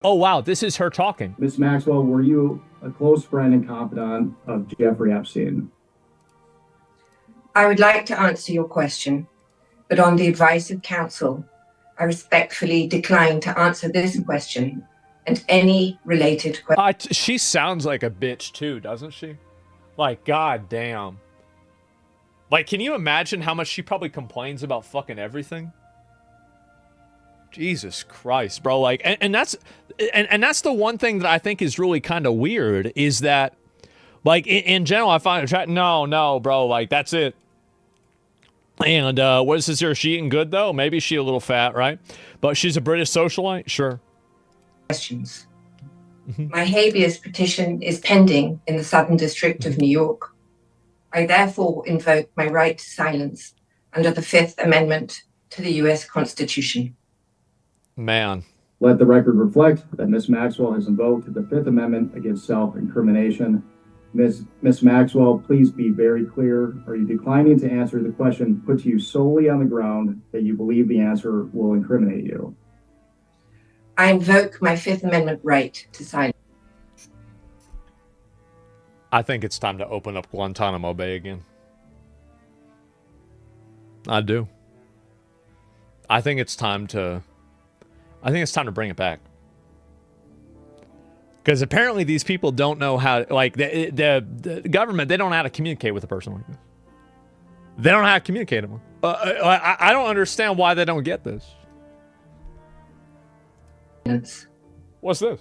Oh, wow, this is her talking. Ms. Maxwell, were you a close friend and confidant of Jeffrey Epstein? I would like to answer your question, but on the advice of counsel, I respectfully decline to answer this question and any related questions. She sounds like a bitch too, doesn't she? Like, god damn. Like, can you imagine how much she probably complains about fucking everything? Jesus Christ, bro. Like, and that's the one thing that I think is really kind of weird is that, like, in general, I find no, bro. Like, that's it. And what is this here? Is she eating good though? Maybe she a little fat, right? But she's a British socialite, sure. Questions. My habeas petition is pending in the Southern District of New York. I therefore invoke my right to silence under the Fifth Amendment to the U.S. Constitution. Man. Let the record reflect that Ms. Maxwell has invoked the Fifth Amendment against self-incrimination. Ms. Maxwell, please be very clear. Are you declining to answer the question put to you solely on the ground that you believe the answer will incriminate you? I invoke my Fifth Amendment right to silence. I think it's time to open up Guantanamo Bay again. I do. I think it's time to bring it back. Because apparently these people don't know how, like, the government, they don't know how to communicate with a person like this. They don't know how to communicate with them. I don't understand why they don't get this. What's this?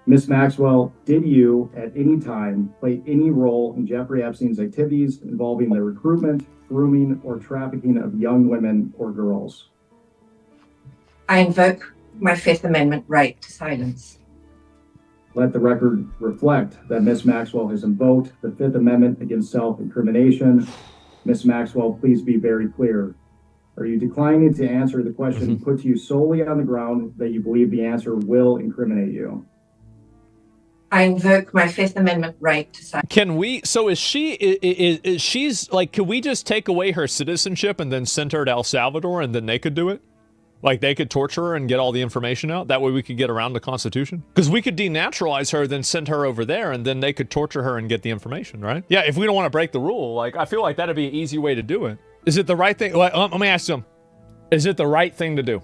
Ms. Maxwell, did you at any time play any role in Jeffrey Epstein's activities involving the recruitment, grooming, or trafficking of young women or girls? I invoke my Fifth Amendment right to silence. Let the record reflect that Ms. Maxwell has invoked the Fifth Amendment against self-incrimination. Ms. Maxwell, please be very clear. Are you declining to answer the question put to you solely on the ground that you believe the answer will incriminate you? I invoke my Fifth Amendment right to silence. Can we, so is she's like, can we just take away her citizenship and then send her to El Salvador and then they could do it? Like, they could torture her and get all the information out? That way we could get around the Constitution? Because we could denaturalize her, then send her over there, and then they could torture her and get the information, right? Yeah, if we don't want to break the rule, like, I feel like that'd be an easy way to do it. Is it the right thing? Let me ask them. Is it the right thing to do?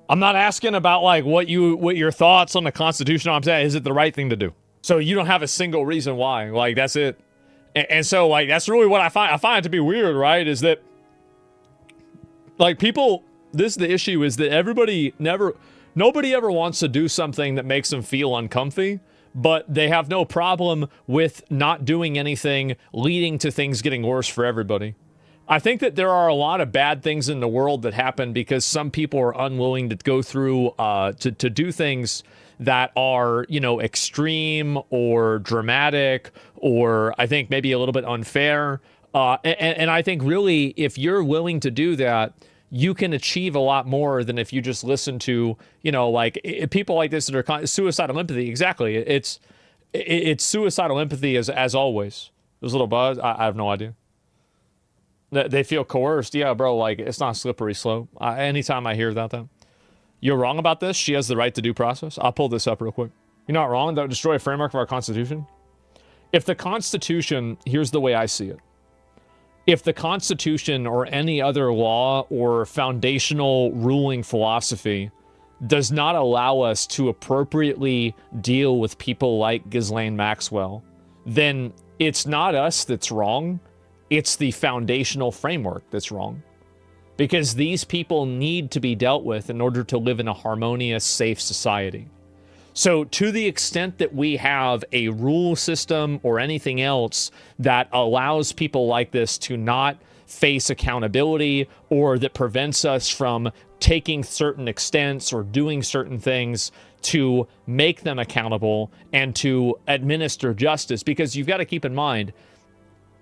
I'm not asking about, like, what your thoughts on the Constitution. I'm saying, is it the right thing to do? So you don't have a single reason why. Like, that's it. And so, like, that's really what I find it to be weird, right? Is that, like, people... This is the issue, is that nobody ever wants to do something that makes them feel uncomfy, but they have no problem with not doing anything leading to things getting worse for everybody. I think that there are a lot of bad things in the world that happen because some people are unwilling to go through, to do things that are, you know, extreme or dramatic, or I think maybe a little bit unfair. And I think really, if you're willing to do that, you can achieve a lot more than if you just listen to, you know, like people like this that are suicidal empathy. Exactly. It's suicidal empathy as always. There's a little buzz. I have no idea. They feel coerced. Yeah, bro, like, it's not slippery slope. Anytime I hear about that. You're wrong about this. She has the right to due process. I'll pull this up real quick. You're not wrong. Don't destroy a framework of our Constitution. If the Constitution, here's the way I see it. If the Constitution or any other law or foundational ruling philosophy does not allow us to appropriately deal with people like Ghislaine Maxwell, then it's not us that's wrong. It's the foundational framework that's wrong. Because these people need to be dealt with in order to live in a harmonious, safe society. So to the extent that we have a rule system or anything else that allows people like this to not face accountability, or that prevents us from taking certain extents or doing certain things to make them accountable and to administer justice, because you've got to keep in mind,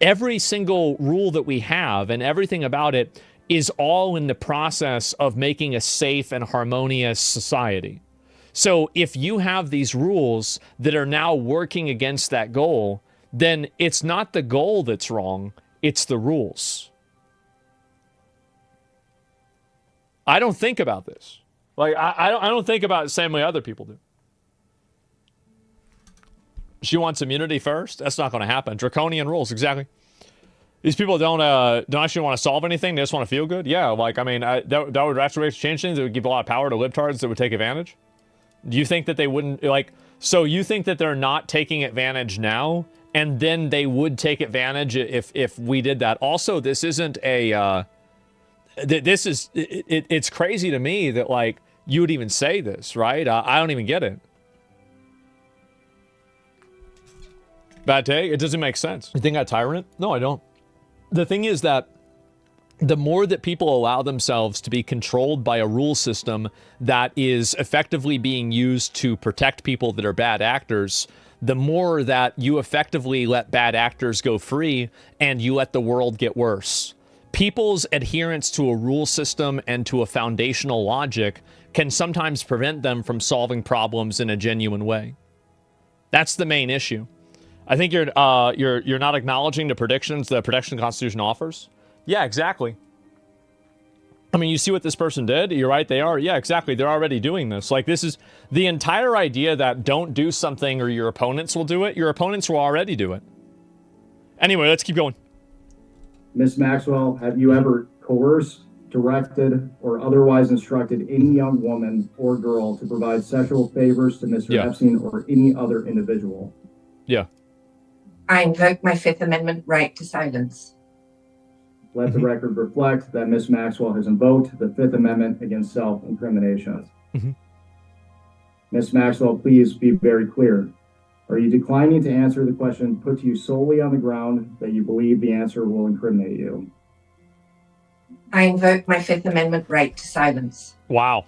every single rule that we have and everything about it is all in the process of making a safe and harmonious society. So if you have these rules that are now working against that goal, then it's not the goal that's wrong, it's the rules. I don't think about this. Like, I don't think about it the same way other people do. She wants immunity first? That's not going to happen. Draconian rules, exactly. These people don't actually want to solve anything. They just want to feel good. Yeah, like, I mean, that would actually change things. It would give a lot of power to libtards that would take advantage. Do you think that they wouldn't, like, so you think that they're not taking advantage now, and then they would take advantage if we did that? Also, this isn't a, this is, it's crazy to me that, like, you would even say this, right? I don't even get it. Bad take? It doesn't make sense. You think I'm a tyrant? No, I don't. The thing is that the more that people allow themselves to be controlled by a rule system that is effectively being used to protect people that are bad actors, the more that you effectively let bad actors go free and you let the world get worse. People's adherence to a rule system and to a foundational logic can sometimes prevent them from solving problems in a genuine way. That's the main issue. I think you're not acknowledging the predictions the Protection Constitution offers. Yeah, exactly. I mean, you see what this person did? You're right, they are. Yeah, exactly. They're already doing this. Like, this is the entire idea that don't do something or your opponents will do it. Your opponents will already do it. Anyway, let's keep going. Ms. Maxwell, have you ever coerced, directed, or otherwise instructed any young woman or girl to provide sexual favors to Mr. Epstein or any other individual? Yeah. I invoke my Fifth Amendment right to silence. Let the record reflect that Ms. Maxwell has invoked the Fifth Amendment against self-incrimination. Ms. Maxwell, please be very clear. Are you declining to answer the question put to you solely on the ground that you believe the answer will incriminate you? I invoke my Fifth Amendment right to silence. Wow.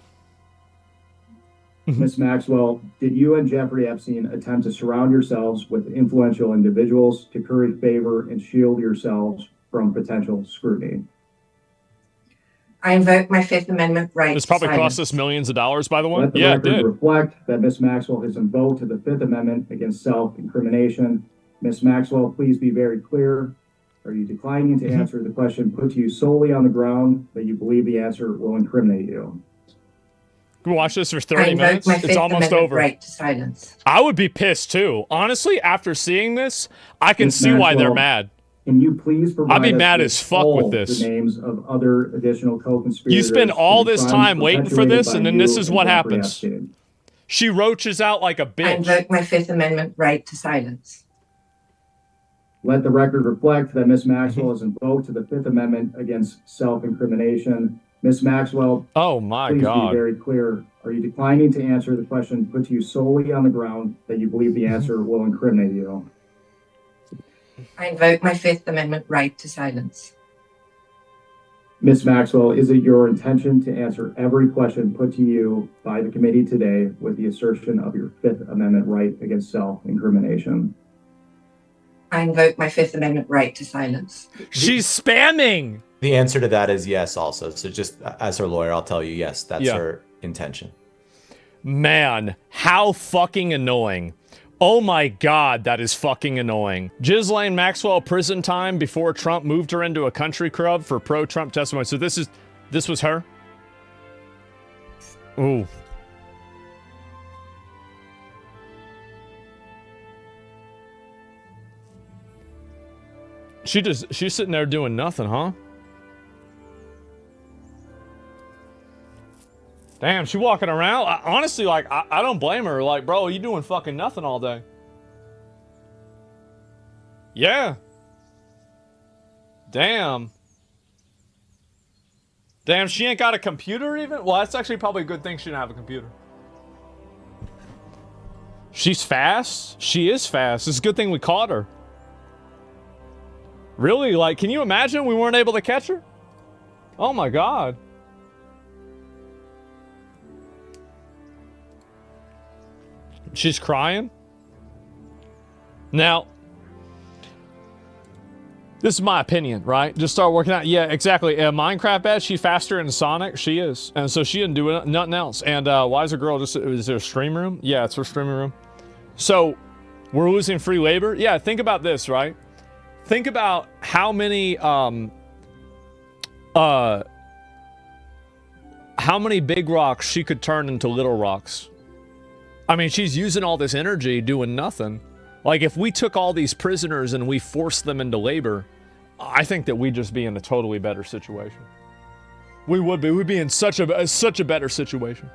Ms. Maxwell, did you and Jeffrey Epstein attempt to surround yourselves with influential individuals to curry favor and shield yourselves from potential scrutiny? I invoke my Fifth Amendment right This to probably silence. cost us millions of dollars, by the way. Let the Yeah, it record did. reflect that Ms. Maxwell has invoked the Fifth Amendment against self-incrimination. Ms. Maxwell, please be very clear. Are you declining to answer the question put to you solely on the ground that you believe the answer will incriminate you? Can we watch this for I 30 invoke minutes? my It's Fifth almost Amendment over. right to silence. I would be pissed too. Honestly, after seeing this, I can Ms. see why they're Maxwell, mad. Can you please provide I'd be us mad with as fuck all with this. the names of other additional co-conspirators? You spend all to the this crimes time waiting for perpetuated this, by and then you this is and what Jeffrey happens. Epstein? She roaches out like a I bitch. invoke my Fifth Amendment right to silence. Let the record reflect that Ms. Maxwell has invoked the Fifth Amendment against self-incrimination. Ms. Maxwell, Oh my please be God. very clear. Are you declining to answer the question put to you solely on the ground that you believe the answer will incriminate you? I invoke my Fifth Amendment right to silence. Ms. Maxwell, is it your intention to answer every question put to you by the committee today with the assertion of your Fifth Amendment right against self-incrimination? I invoke my Fifth Amendment right to silence. She's spamming. The answer to that is yes also. So just as her lawyer, I'll tell you, yes, that's her intention. Man, how fucking annoying. Oh my God, that is fucking annoying. Ghislaine Maxwell prison time before Trump moved her into a country club for pro-Trump testimony. So this was her? Ooh. She's sitting there doing nothing, huh? Damn, she walking around. Honestly, like, I don't blame her. Like, bro, you doing fucking nothing all day. Yeah. Damn. Damn, she ain't got a computer even? Well, that's actually probably a good thing she didn't have a computer. She's fast. She is fast. It's a good thing we caught her. Really? Like, can you imagine we weren't able to catch her? Oh my God. She's crying. Now, this is my opinion, right? Just start working out. Yeah, exactly. Minecraft bad. She's faster than Sonic. She is. And so she didn't do nothing else. And why is a girl just... Is there a stream room? Yeah, it's her streaming room. So, we're losing free labor? Yeah, think about this, right? Think about how many... how many big rocks she could turn into little rocks. I mean, she's using all this energy doing nothing. Like, if we took all these prisoners and we forced them into labor, I think that we'd just be in a totally better situation. We would be. We'd be in such a better situation.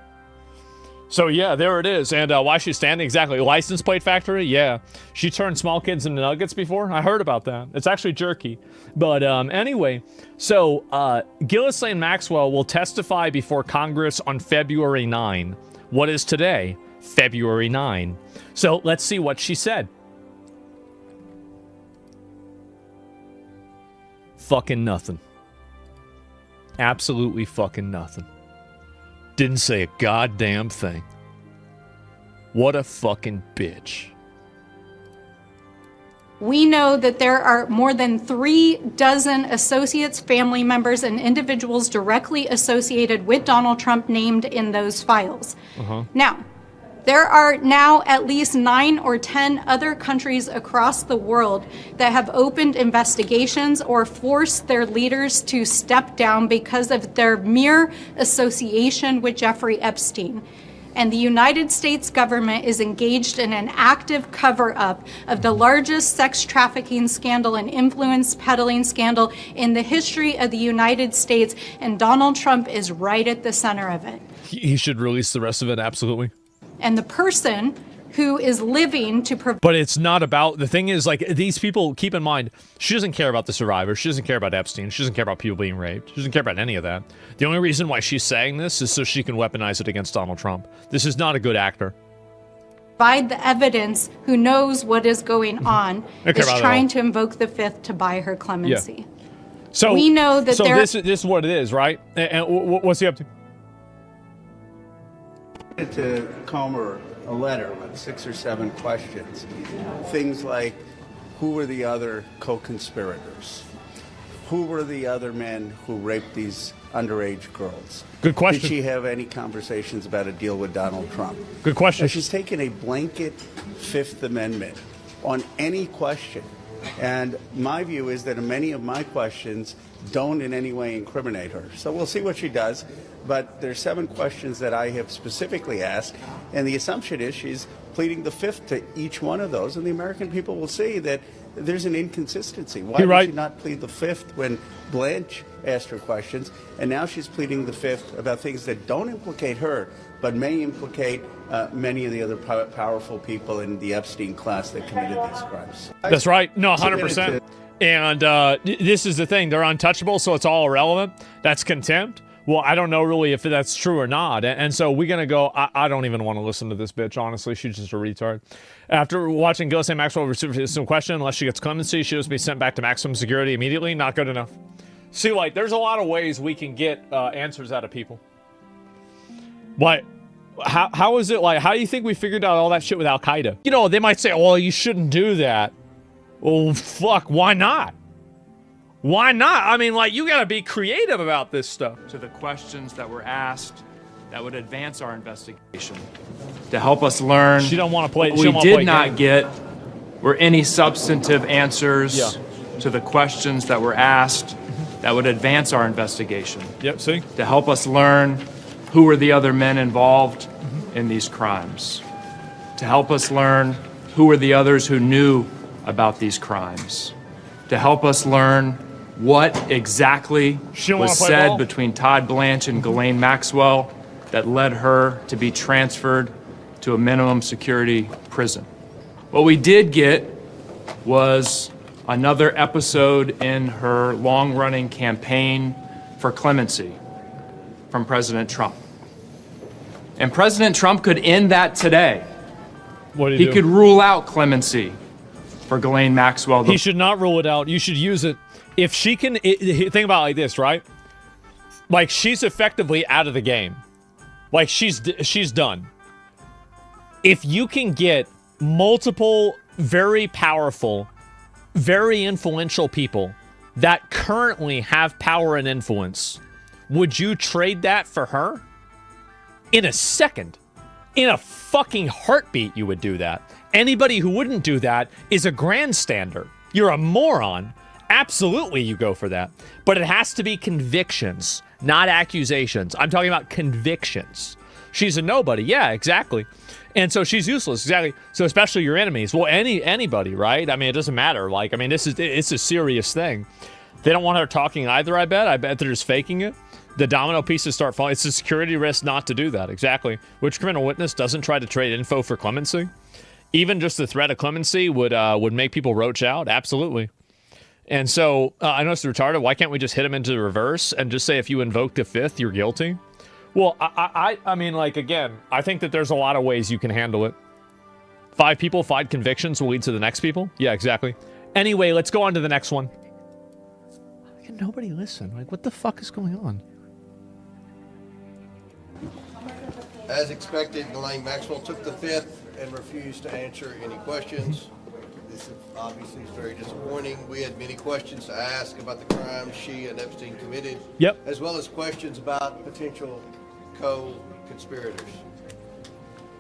So yeah, there it is. And why she's standing, exactly. License plate factory, yeah. She turned small kids into nuggets before. I heard about that. It's actually jerky. But anyway, so Ghislaine Maxwell will testify before Congress on February 9. What is today? February 9. So let's see what she said. Fucking nothing. Absolutely fucking nothing. Didn't say a goddamn thing. What a fucking bitch. We know that there are more than 36 associates, family members, and individuals directly associated with Donald Trump named in those files. Now, there are now at least 9 or 10 other countries across the world that have opened investigations or forced their leaders to step down because of their mere association with Jeffrey Epstein. And the United States government is engaged in an active cover-up of the largest sex trafficking scandal and influence peddling scandal in the history of the United States, and Donald Trump is right at the center of it. He should release the rest of it, absolutely. And the person who is living to provide. But it's not about, the thing is, like, these people, keep in mind, she doesn't care about the survivors. She doesn't care about Epstein. She doesn't care about people being raped. She doesn't care about any of that. The only reason why she's saying this is so she can weaponize it against Donald Trump. This is not a good actor. Provide the evidence, who knows what is going on, is trying to invoke the Fifth to buy her clemency. Yeah. So we know that this is what it is, right? And what's he up to? To Comer a letter with 6 or 7 questions. Things like, who were the other co-conspirators? Who were the other men who raped these underage girls? Good question. Did she have any conversations about a deal with Donald Trump? Good question. She's taken a blanket Fifth Amendment on any question. And my view is that many of my questions don't in any way incriminate her. So we'll see what she does. But there's 7 questions that I have specifically asked, and the assumption is she's pleading the Fifth to each one of those, and the American people will see that there's an inconsistency. Why did she not plead the Fifth when Blanche asked her questions, and now she's pleading the Fifth about things that don't implicate her, but may implicate many of the other powerful people in the Epstein class that committed these crimes? That's right. No, 100%. And this is the thing. They're untouchable, so it's all irrelevant. That's contempt. Well, I don't know really if that's true or not. And so we're going to go, I don't even want to listen to this bitch, honestly. She's just a retard. After watching Ghislaine Maxwell receive some question, unless she gets clemency, she will be sent back to maximum security immediately. Not good enough. See, like, there's a lot of ways we can get answers out of people. But how is it, like, how do you think we figured out all that shit with Al-Qaeda? You know, they might say, well, you shouldn't do that. Well, fuck, why not? Why not? I mean, like, you gotta be creative about this stuff. To the questions that were asked that would advance our investigation, to help us learn. She don't want to play. What we did not get were any substantive answers to the questions that were asked that would advance our investigation. Yep, see? To help us learn who were the other men involved in these crimes. To help us learn who were the others who knew about these crimes. To help us learn what exactly was said between Todd Blanche and Ghislaine Maxwell that led her to be transferred to a minimum security prison. What we did get was another episode in her long-running campaign for clemency from President Trump. And President Trump could end that today. He could rule out clemency for Ghislaine Maxwell. He should not rule it out. You should use it. If she can, think about it like this, right? Like, she's effectively out of the game. Like, she's done. If you can get multiple very powerful, very influential people that currently have power and influence, would you trade that for her? In a second. In a fucking heartbeat, you would do that. Anybody who wouldn't do that is a grandstander. You're a moron. Absolutely, you go for that. But it has to be convictions, not accusations. I'm talking about convictions. She's a nobody. Yeah, exactly. And so she's useless. Exactly. So especially your enemies. Well, anybody, right? I mean, it doesn't matter. Like, I mean, it's a serious thing. They don't want her talking either, I bet. I bet they're just faking it. The domino pieces start falling. It's a security risk not to do that. Exactly. Which criminal witness doesn't try to trade info for clemency? Even just the threat of clemency would make people roach out. Absolutely. And so I know it's retarded. Why can't we just hit him into the reverse and just say if you invoke the fifth, you're guilty? Well, I mean, like, again, I think that there's a lot of ways you can handle it. 5 people, 5 convictions will lead to the next people. Yeah, exactly. Anyway, let's go on to the next one. Why can nobody listen? Like, what the fuck is going on? As expected, Ghislaine Maxwell took the fifth and refused to answer any questions. This obviously is very disappointing. We had many questions to ask about the crimes she and Epstein committed, as well as questions about potential co-conspirators.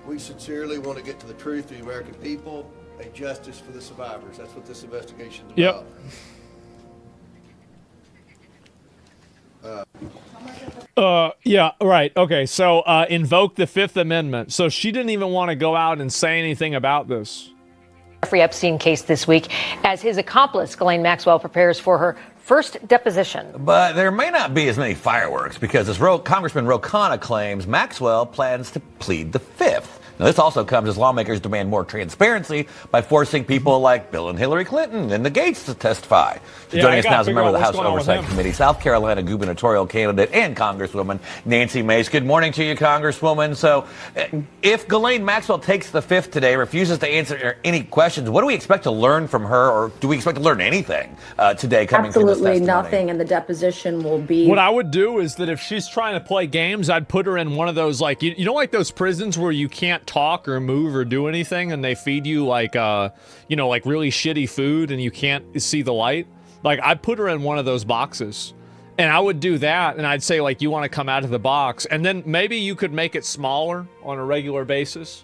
We sincerely want to get to the truth of the American people and justice for the survivors. That's what this investigation is about. Yeah, right. Okay, so invoke the Fifth Amendment. So she didn't even want to go out and say anything about this. Jeffrey Epstein case this week as his accomplice, Ghislaine Maxwell, prepares for her first deposition. But there may not be as many fireworks because, as Congressman Ro Khanna claims, Maxwell plans to plead the fifth. Now, this also comes as lawmakers demand more transparency by forcing people like Bill and Hillary Clinton and the Gates to testify. So joining us now is a member of the House Oversight Committee, South Carolina gubernatorial candidate and Congresswoman Nancy Mace. Good morning to you, Congresswoman. So if Ghislaine Maxwell takes the fifth today, refuses to answer any questions, what do we expect to learn from her, or do we expect to learn anything today coming from this testimony? Absolutely nothing, and the deposition will be... What I would do is that if she's trying to play games, I'd put her in one of those, like, you know, like those prisons where you can't talk or move or do anything, and they feed you like you know, like really shitty food and you can't see the light. Like, I'd put her in one of those boxes and I would do that, and I'd say, like, you want to come out of the box, and then maybe you could make it smaller on a regular basis,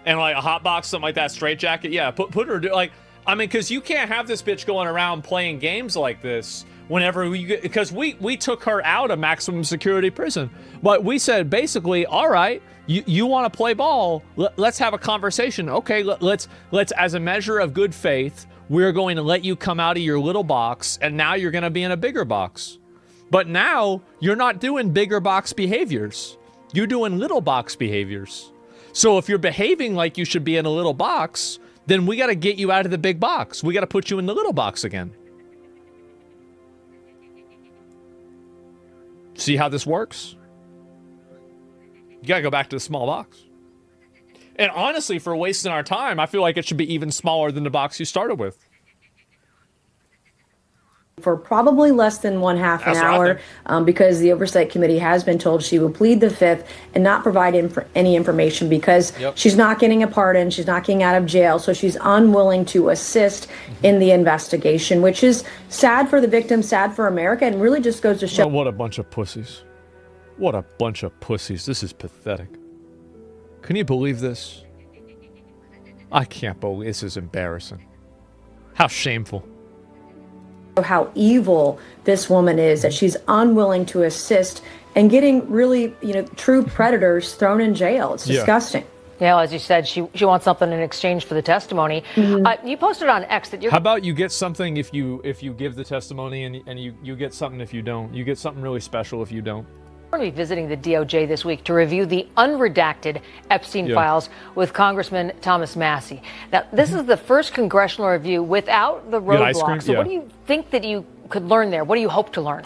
and like a hot box, something like that, straitjacket. Yeah, put her, like, I mean, because you can't have this bitch going around playing games like this whenever because we took her out of maximum security prison, but we said basically, all right, you want to play ball, let's have a conversation. Okay, let's as a measure of good faith, we're going to let you come out of your little box, and now you're going to be in a bigger box. But now you're not doing bigger box behaviors, you're doing little box behaviors. So if you're behaving like you should be in a little box, then we got to get you out of the big box. We got to put you in the little box again. See how this works? You got to go back to the small box. And honestly, for wasting our time, I feel like it should be even smaller than the box you started with. For probably less than one half an hour, because the Oversight Committee has been told she will plead the fifth and not provide any information because she's not getting a pardon, she's not getting out of jail, so she's unwilling to assist in the investigation, which is sad for the victim, sad for America, and really just goes to show... Oh, what a bunch of pussies. What a bunch of pussies. This is pathetic. Can you believe this? I can't believe this. Is embarrassing. How shameful. How evil this woman is, that she's unwilling to assist and getting really, you know, true predators thrown in jail. It's disgusting. Yeah, as you said, she wants something in exchange for the testimony. You posted on X that you're... How about you get something if you give the testimony, and you get something if you don't? You get something really special if you don't. We're going to be visiting the DOJ this week to review the unredacted Epstein files with Congressman Thomas Massie. Now, this is the first congressional review without the roadblocks. So what do you think that you could learn there? What do you hope to learn?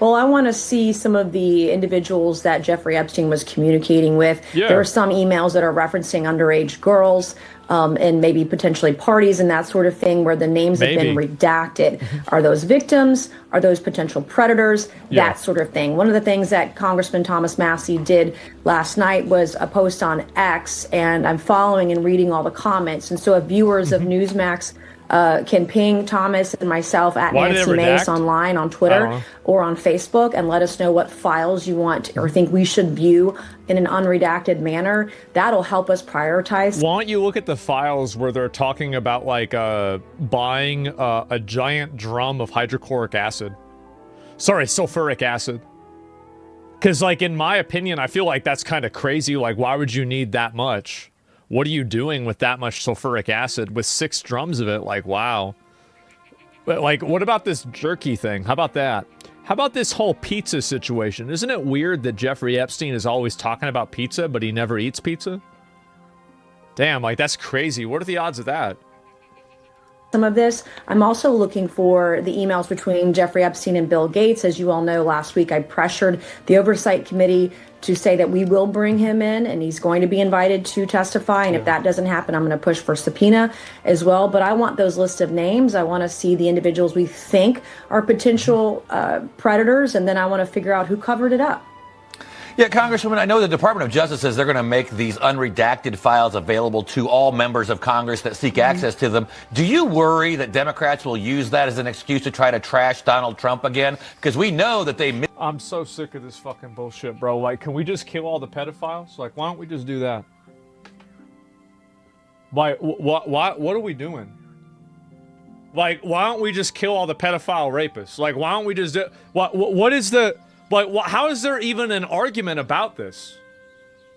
Well, I want to see some of the individuals that Jeffrey Epstein was communicating with. There are some emails that are referencing underage girls and maybe potentially parties and that sort of thing where the names have been redacted. Are those victims? Are those potential predators? That sort of thing. One of the things that Congressman Thomas Massie did last night was a post on X, and I'm following and reading all the comments. And so if viewers of Newsmax can ping Thomas and myself at Nancy Mace online on Twitter or on Facebook and let us know what files you want or think we should view in an unredacted manner. That'll help us prioritize. Why don't you look at the files where they're talking about like buying a giant drum of hydrochloric acid? Sorry, sulfuric acid. Because, like, in my opinion, I feel like that's kind of crazy. Like, why would you need that much? What are you doing with that much sulfuric acid with 6 drums of it? Like, wow. But, like, what about this jerky thing? How about that? How about this whole pizza situation? Isn't it weird that Jeffrey Epstein is always talking about pizza, but he never eats pizza? Damn, like, that's crazy. What are the odds of that? Some of this. I'm also looking for the emails between Jeffrey Epstein and Bill Gates. As you all know, last week I pressured the Oversight Committee to say that we will bring him in and he's going to be invited to testify. And if that doesn't happen, I'm going to push for subpoena as well. But I want those lists of names. I want to see the individuals we think are potential predators. And then I want to figure out who covered it up. Yeah, Congresswoman, I know the Department of Justice says they're going to make these unredacted files available to all members of Congress that seek access to them. Do you worry that Democrats will use that as an excuse to try to trash Donald Trump again? Because we know that they... I'm so sick of this fucking bullshit, bro. Like, can we just kill all the pedophiles? Like, why don't we just do that? Like, what are we doing? Like, why don't we just kill all the pedophile rapists? Like, why don't we just do... What is the... Like, how is there even an argument about this?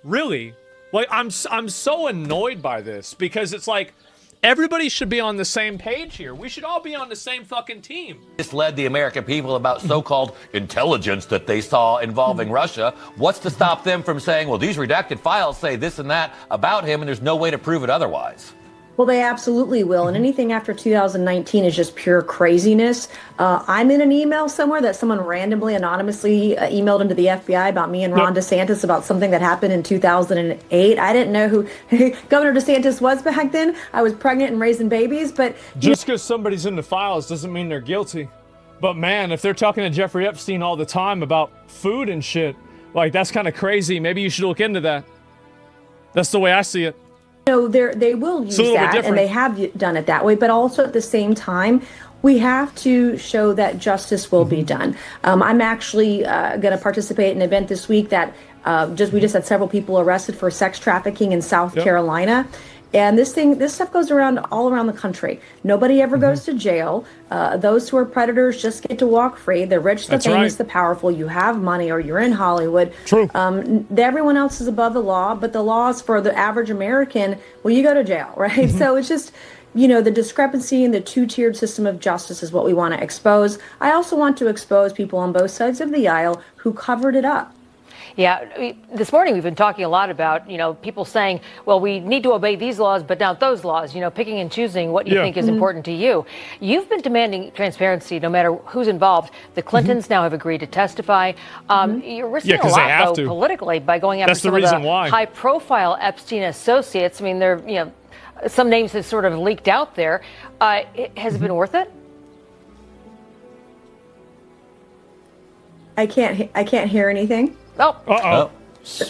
Really? Like, I'm so annoyed by this because it's like everybody should be on the same page here. We should all be on the same fucking team. Misled the American people about so-called intelligence that they saw involving Russia. What's to stop them from saying, well, these redacted files say this and that about him and there's no way to prove it otherwise? Well, they absolutely will. And anything after 2019 is just pure craziness. I'm in an email somewhere that someone randomly, anonymously emailed into the FBI about me and Ron DeSantis about something that happened in 2008. I didn't know who Governor DeSantis was back then. I was pregnant and raising babies. But just because somebody's in the files doesn't mean they're guilty. But man, if they're talking to Jeffrey Epstein all the time about food and shit, like that's kind of crazy. Maybe you should look into that. That's the way I see it. No, they will use that, and they have done it that way. But also at the same time, we have to show that justice will be done. I'm actually going to participate in an event this week that we just had several people arrested for sex trafficking in South Carolina. And this stuff goes around all around the country. Nobody ever goes to jail. Those who are predators just get to walk free. The rich, the famous, the powerful. You have money or you're in Hollywood. True. Everyone else is above the law, but the laws for the average American, well, you go to jail, right? So it's just, the discrepancy in the two-tiered system of justice is what we want to expose. I also want to expose people on both sides of the aisle who covered it up. Yeah, this morning we've been talking a lot about, people saying, well, we need to obey these laws, but not those laws, picking and choosing what you think is important to you. You've been demanding transparency no matter who's involved. The Clintons now have agreed to testify. You're risking a lot, though, politically by going after some of the high-profile Epstein associates. I mean, they're, some names have sort of leaked out there. Has it been worth it? I can't hear anything. Oh. Uh-oh.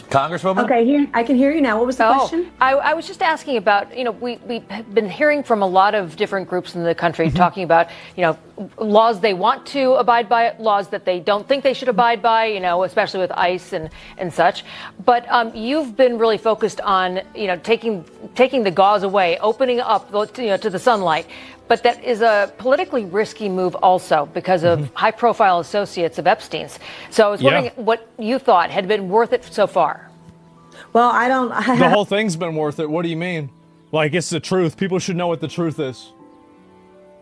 Congresswoman? Okay, I can hear you now. What was the question? I was just asking about, we've been hearing from a lot of different groups in the country talking about, laws they want to abide by, laws that they don't think they should abide by, especially with ICE and such. But you've been really focused on, taking the gauze away, opening up, to the sunlight. But that is a politically risky move also because of high-profile associates of Epstein's. So I was wondering what you thought had been worth it so far. Well, the whole thing's been worth it. What do you mean? Like, it's the truth. People should know what the truth is.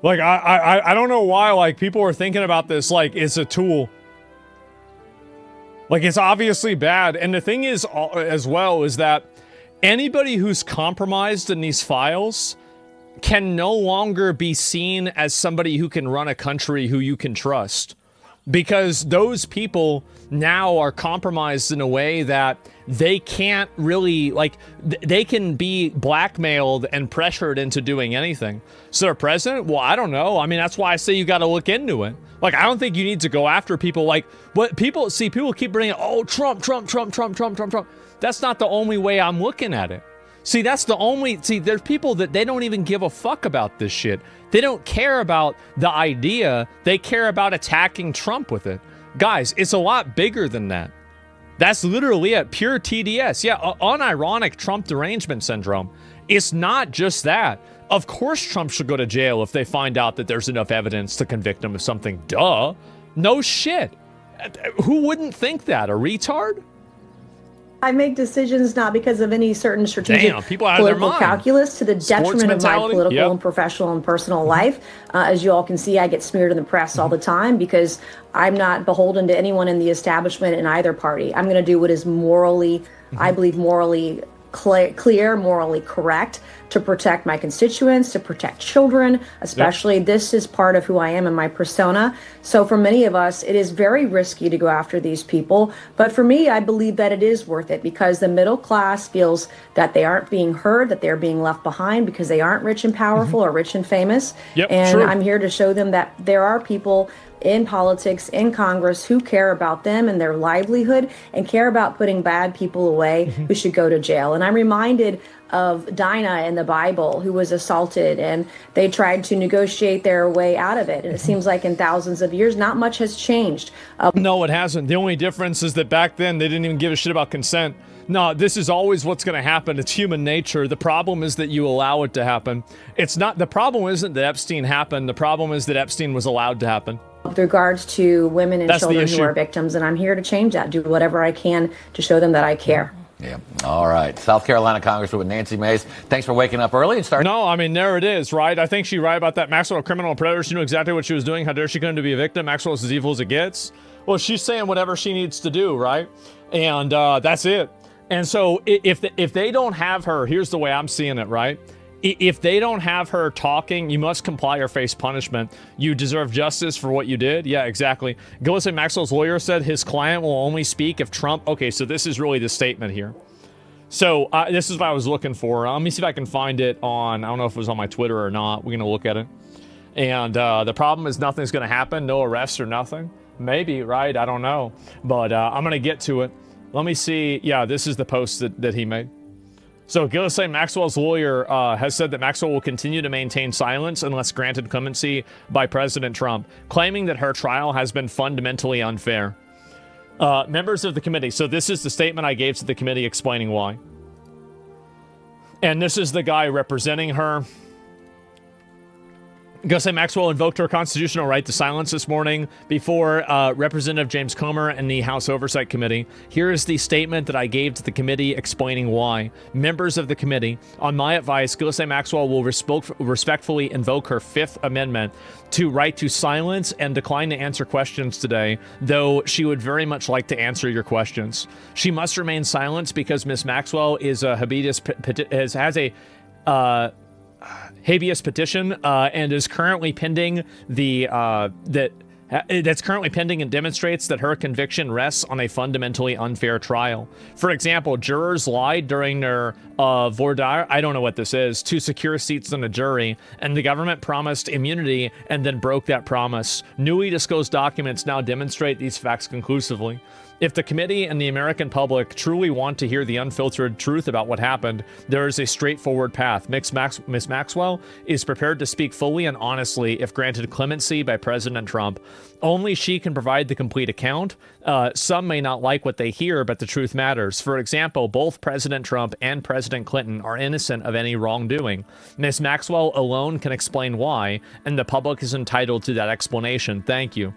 Like, I don't know why, like, people are thinking about this like it's a tool. Like, it's obviously bad. And the thing is, as well, is that anybody who's compromised in these files can no longer be seen as somebody who can run a country who you can trust, because those people now are compromised in a way that they can't really, like, they can be blackmailed and pressured into doing anything. So the president, well, I don't know. I mean, that's why I say you got to look into it. Like, I don't think you need to go after people like what people keep bringing, oh, Trump. That's not the only way I'm looking at it. See, that's the only... See, there's people that they don't even give a fuck about this shit. They don't care about the idea. They care about attacking Trump with it. Guys, it's a lot bigger than that. That's literally it. Pure TDS. Yeah, unironic Trump derangement syndrome. It's not just that. Of course Trump should go to jail if they find out that there's enough evidence to convict him of something. Duh. No shit. Who wouldn't think that? A retard? I make decisions not because of any certain strategic political calculus to the detriment of my political and professional and personal life. As you all can see, I get smeared in the press all the time because I'm not beholden to anyone in the establishment in either party. I'm going to do what is morally, I believe, morally clear, morally correct to protect my constituents, to protect children, especially. This is part of who I am and my persona. So for many of us, it is very risky to go after these people. But for me, I believe that it is worth it because the middle class feels that they aren't being heard, that they're being left behind because they aren't rich and powerful or rich and famous. And I'm here to show them that there are people in politics, in Congress, who care about them and their livelihood and care about putting bad people away who should go to jail. And I'm reminded of Dinah in the Bible, who was assaulted, and they tried to negotiate their way out of it. And it seems like in thousands of years, not much has changed. No, it hasn't. The only difference is that back then, they didn't even give a shit about consent. No, this is always what's going to happen. It's human nature. The problem is that you allow it to happen. It's not, the problem isn't that Epstein happened. The problem is that Epstein was allowed to happen. With regards to women and children who are victims, and I'm here to change that, do whatever I can to show them that I care. Yeah. All right. South Carolina Congresswoman Nancy Mace, thanks for waking up early and starting. No, I mean, there it is, right? I think she's right about that. Maxwell, a criminal predator. She knew exactly what she was doing. How dare she claim to be a victim? Maxwell's as evil as it gets. Well, she's saying whatever she needs to do, right? And that's it. And so if they don't have her, here's the way I'm seeing it, right? If they don't have her talking, you must comply or face punishment. You deserve justice for what you did. Yeah, exactly. Ghislaine Maxwell's lawyer said his client will only speak if Trump... Okay, so this is really the statement here. So this is what I was looking for. Let me see if I can find it on... I don't know if it was on my Twitter or not. We're going to look at it. And the problem is nothing's going to happen. No arrests or nothing. Maybe, right? I don't know. But I'm going to get to it. Let me see. Yeah, this is the post that he made. So Ghislaine Maxwell's lawyer has said that Maxwell will continue to maintain silence unless granted clemency by President Trump, claiming that her trial has been fundamentally unfair. Members of the committee. So this is the statement I gave to the committee explaining why. And this is the guy representing her. Ghislaine Maxwell invoked her constitutional right to silence this morning before Representative James Comer and the House Oversight Committee. Here is the statement that I gave to the committee explaining why. Members of the committee, on my advice, Ghislaine Maxwell will respectfully invoke her Fifth Amendment to right to silence and decline to answer questions today, though she would very much like to answer your questions. She must remain silent because Ms. Maxwell is a habeas petition and is currently pending that's currently pending and demonstrates that her conviction rests on a fundamentally unfair trial. For example, jurors lied during their voir dire, I don't know what this is, to secure seats on a jury, and the government promised immunity and then broke that promise. Newly disclosed documents now demonstrate these facts conclusively. If the committee and the American public truly want to hear the unfiltered truth about what happened, there is a straightforward path. Ms. Maxwell is prepared to speak fully and honestly if granted clemency by President Trump. Only she can provide the complete account. Some may not like what they hear, but the truth matters. For example, both President Trump and President Clinton are innocent of any wrongdoing. Ms. Maxwell alone can explain why, and the public is entitled to that explanation. Thank you.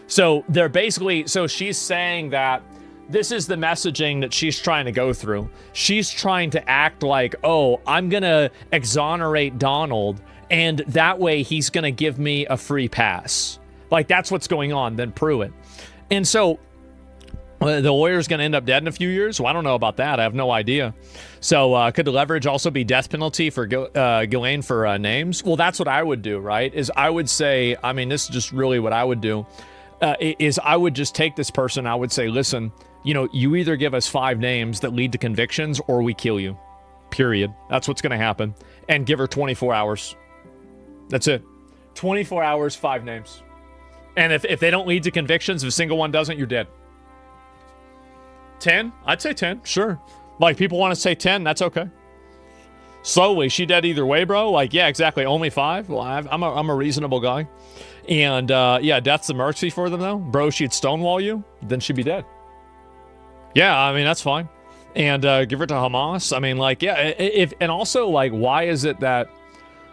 So they're basically, so she's saying that this is the messaging that she's trying to go through. She's trying to act like, oh, I'm going to exonerate Donald, and that way he's going to give me a free pass. Like, that's what's going on. Then Pruitt. And so the lawyer's going to end up dead in a few years. Well, I don't know about that. I have no idea. So could the leverage also be death penalty for Ghislaine for names? Well, that's what I would do, right? Is I would say, I mean, this is just really what I would do. Is I would just take this person, I would say, listen, you know, you either give us 5 names that lead to convictions or we kill you. Period. That's what's going to happen. And give her 24 hours. That's it. 24 hours, 5 names. And if they don't lead to convictions, if a single one doesn't, you're dead. 10? I'd say 10, sure. Like, people want to say 10, that's okay. Slowly, she dead either way, bro. Like, yeah, exactly. Only 5. Well, I'm a reasonable guy. And, yeah, death's a mercy for them, though. Bro, she'd stonewall you, then she'd be dead. Yeah, I mean, that's fine. And give her to Hamas. I mean, like, yeah, and also, like, why is it that,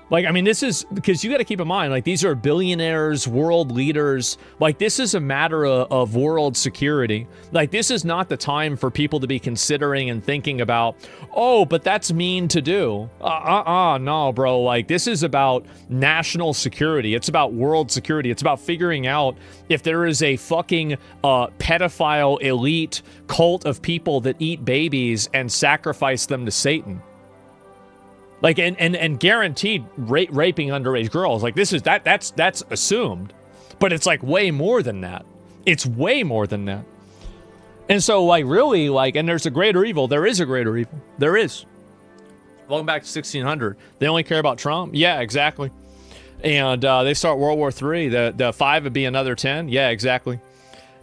like, I mean, this is, because you got to keep in mind, like, these are billionaires, world leaders. Like, this is a matter of world security. Like, this is not the time for people to be considering and thinking about, oh, but that's mean to do. No, bro. Like, this is about national security. It's about world security. It's about figuring out if there is a fucking pedophile elite cult of people that eat babies and sacrifice them to Satan. Like, and guaranteed raping underage girls. Like, this is, that's assumed. But it's, like, way more than that. It's way more than that. And so, like, really, like, and there's a greater evil. There is a greater evil. There is. Welcome back to 1600. They only care about Trump? Yeah, exactly. And they start World War III. The 5 would be another 10? Yeah, exactly.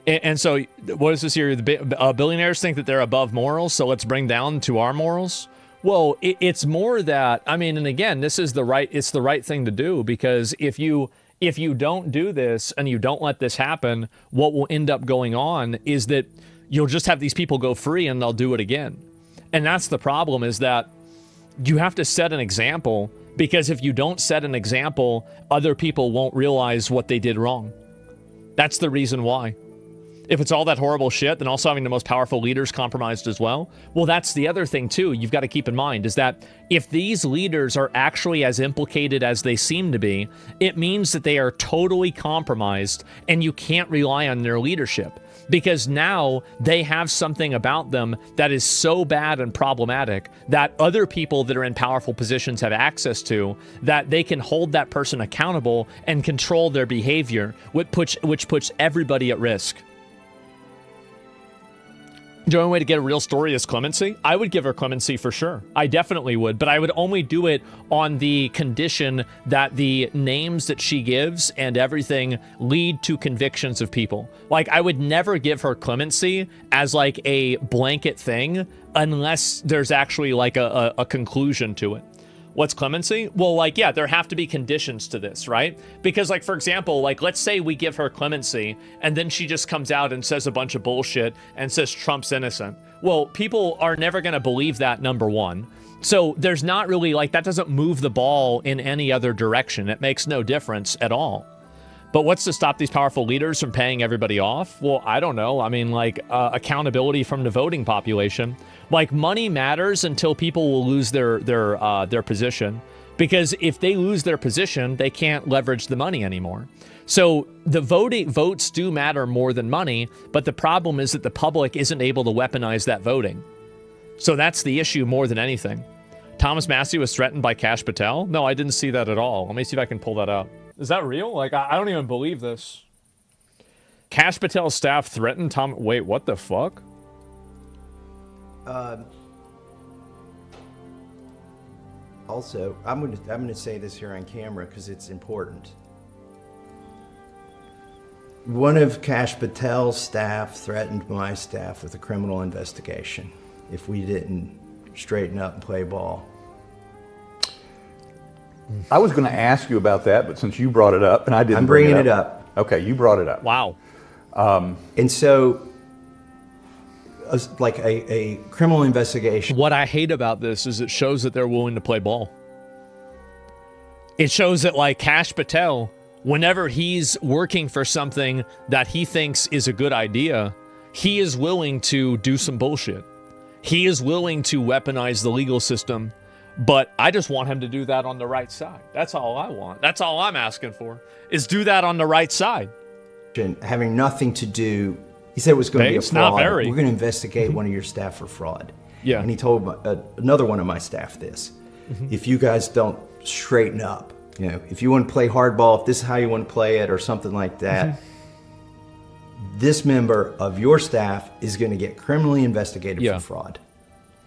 And so, what is this here? The billionaires think that they're above morals, so let's bring down to our morals? Well, it's more that, I mean, and again, this is it's the right thing to do, because if you don't do this and you don't let this happen, what will end up going on is that you'll just have these people go free and they'll do it again. And that's the problem, is that you have to set an example, because if you don't set an example, other people won't realize what they did wrong. That's the reason why. If it's all that horrible shit, then also having the most powerful leaders compromised as well. Well, that's the other thing, too, you've got to keep in mind, is that if these leaders are actually as implicated as they seem to be, it means that they are totally compromised and you can't rely on their leadership. Because now they have something about them that is so bad and problematic that other people that are in powerful positions have access to, that they can hold that person accountable and control their behavior, which puts everybody at risk. The only way to get a real story is clemency. I would give her clemency for sure. I definitely would, but I would only do it on the condition that the names that she gives and everything lead to convictions of people. Like, I would never give her clemency as like a blanket thing unless there's actually like a conclusion to it. What's clemency? Well, like, yeah, there have to be conditions to this, right? Because, like, for example, like, let's say we give her clemency and then she just comes out and says a bunch of bullshit and says Trump's innocent. Well, people are never going to believe that, number one. So there's not really, like, that doesn't move the ball in any other direction. It makes no difference at all. But what's to stop these powerful leaders from paying everybody off? Well, I don't know. I mean, like, accountability from the voting population. Like, money matters until people will lose their position. Because if they lose their position, they can't leverage the money anymore. So the votes do matter more than money, but the problem is that the public isn't able to weaponize that voting. So that's the issue more than anything. Thomas Massie was threatened by Kash Patel? No, I didn't see that at all. Let me see if I can pull that up. Is that real? Like, I don't even believe this. Kash Patel's staff threatened Tom. Wait, what the fuck? Also, I'm gonna say this here on camera because it's important. One of Kash Patel's staff threatened my staff with a criminal investigation if we didn't straighten up and play ball. I was going to ask you about that, but since you brought it up, and I didn't, I'm bringing it up. Okay, you brought it up. Wow. And so, like a criminal investigation. What I hate about this is it shows that they're willing to play ball. It shows that, like, Kash Patel, whenever he's working for something that he thinks is a good idea, he is willing to do some bullshit. He is willing to weaponize the legal system. But I just want him to do that on the right side. That's all I want. That's all I'm asking for, is do that on the right side. Having nothing to do, he said it was going to be a fraud. Not very. We're going to investigate one of your staff for fraud. Yeah. And he told another one of my staff this. If you guys don't straighten up, you know, if you want to play hardball, if this is how you want to play it or something like that, this member of your staff is going to get criminally investigated for fraud.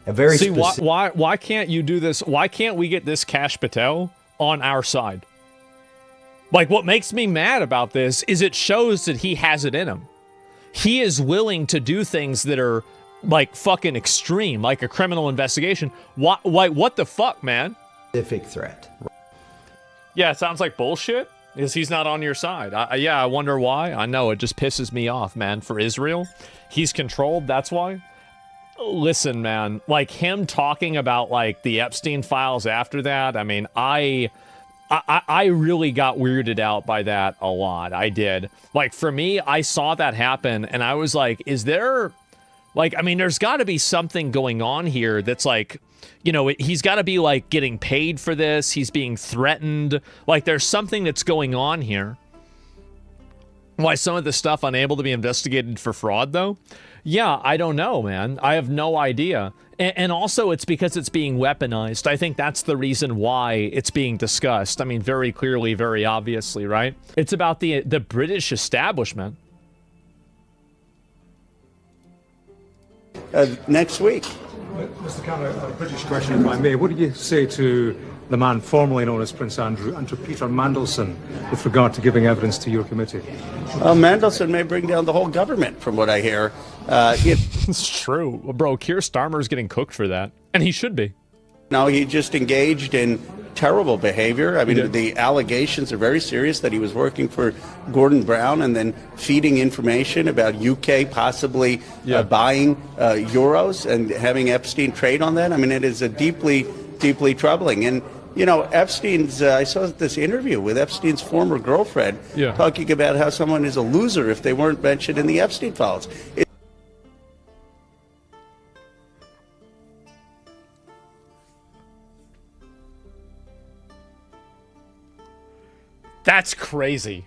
A very See, why can't you do this? Why can't we get this Kash Patel on our side? Like, what makes me mad about this is it shows that he has it in him. He is willing to do things that are like fucking extreme, like a criminal investigation. What the fuck, man? Specific threat. Yeah, it sounds like bullshit. Because he's not on your side. I wonder why. I know, it just pisses me off, man. For Israel, he's controlled, that's why. Listen, man, like him talking about like the Epstein files after that, I mean, I really got weirded out by that a lot. I did. Like, for me, I saw that happen, and I was like, is there... Like, I mean, there's got to be something going on here that's like... You know, he's got to be, like, getting paid for this. He's being threatened. Like, there's something that's going on here. Why some of this stuff unable to be investigated for fraud, though? Yeah, I don't know, man. I have no idea. And also, it's because it's being weaponized. I think that's the reason why it's being discussed. I mean, very clearly, very obviously, right? It's about the British establishment. Next week. Mr. Cameron, a British question, if I may. What do you say to the man formerly known as Prince Andrew, and to Peter Mandelson, with regard to giving evidence to your committee? Mandelson may bring down the whole government, from what I hear. It's true. Bro, Keir Starmer's getting cooked for that, and he should be. No, he just engaged in terrible behavior. I mean, the allegations are very serious that he was working for Gordon Brown and then feeding information about UK possibly buying euros and having Epstein trade on that. I mean, it is a deeply, deeply troubling. And, you know, Epstein's, I saw this interview with Epstein's former girlfriend talking about how someone is a loser if they weren't mentioned in the Epstein files. That's crazy.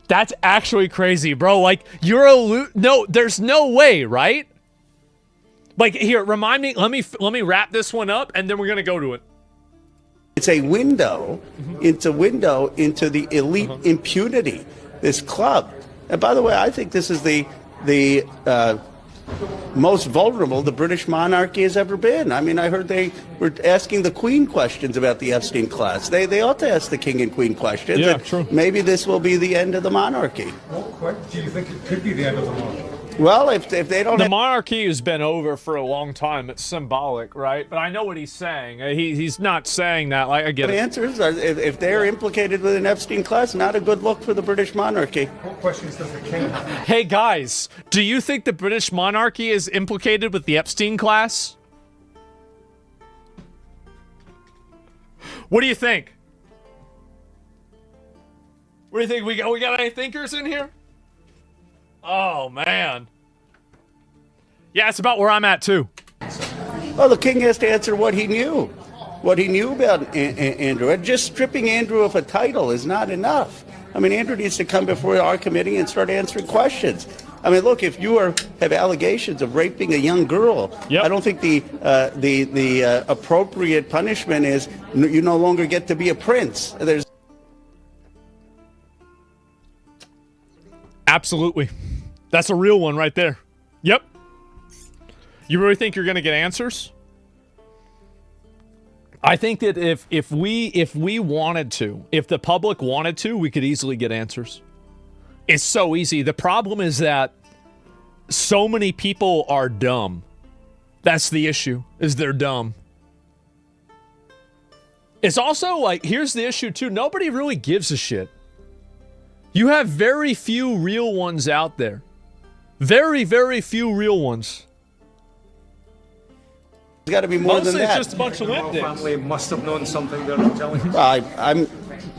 That's actually crazy, bro. Like, you're a no, there's no way, right? Like, here, remind me, let me wrap this one up, and then we're gonna go to it. It's a window, it's a window into the elite impunity, this club. And by the way, I think this is the most vulnerable the British monarchy has ever been. I mean, I heard they were asking the Queen questions about the Epstein class. They ought to ask the King and Queen questions. Yeah, true. Maybe this will be the end of the monarchy. Do you think it could be the end of the monarchy? Well, if they don't... The monarchy has been over for a long time. It's symbolic, right? But I know what he's saying. He's not saying that. Like, I get it. The answers are, if they're implicated with an Epstein class, not a good look for the British monarchy. What questions does the King have? Hey, guys, do you think the British monarchy is implicated with the Epstein class? What do you think? What do you think? We got any thinkers in here? Oh, man. Yeah, it's about where I'm at, too. Well, the King has to answer what he knew about Andrew. And just stripping Andrew of a title is not enough. I mean, Andrew needs to come before our committee and start answering questions. I mean, look, if you have allegations of raping a young girl, I don't think the appropriate punishment is you no longer get to be a prince. Absolutely. That's a real one right there. Yep. You really think you're going to get answers? I think that if we wanted to, if the public wanted to, we could easily get answers. It's so easy. The problem is that so many people are dumb. That's the issue, is they're dumb. It's also like, here's the issue too. Nobody really gives a shit. You have very few real ones out there. Very, very few real ones. There's got to be more Mostly than that. It's just a bunch of limp dicks. Family must have known something they're not telling us.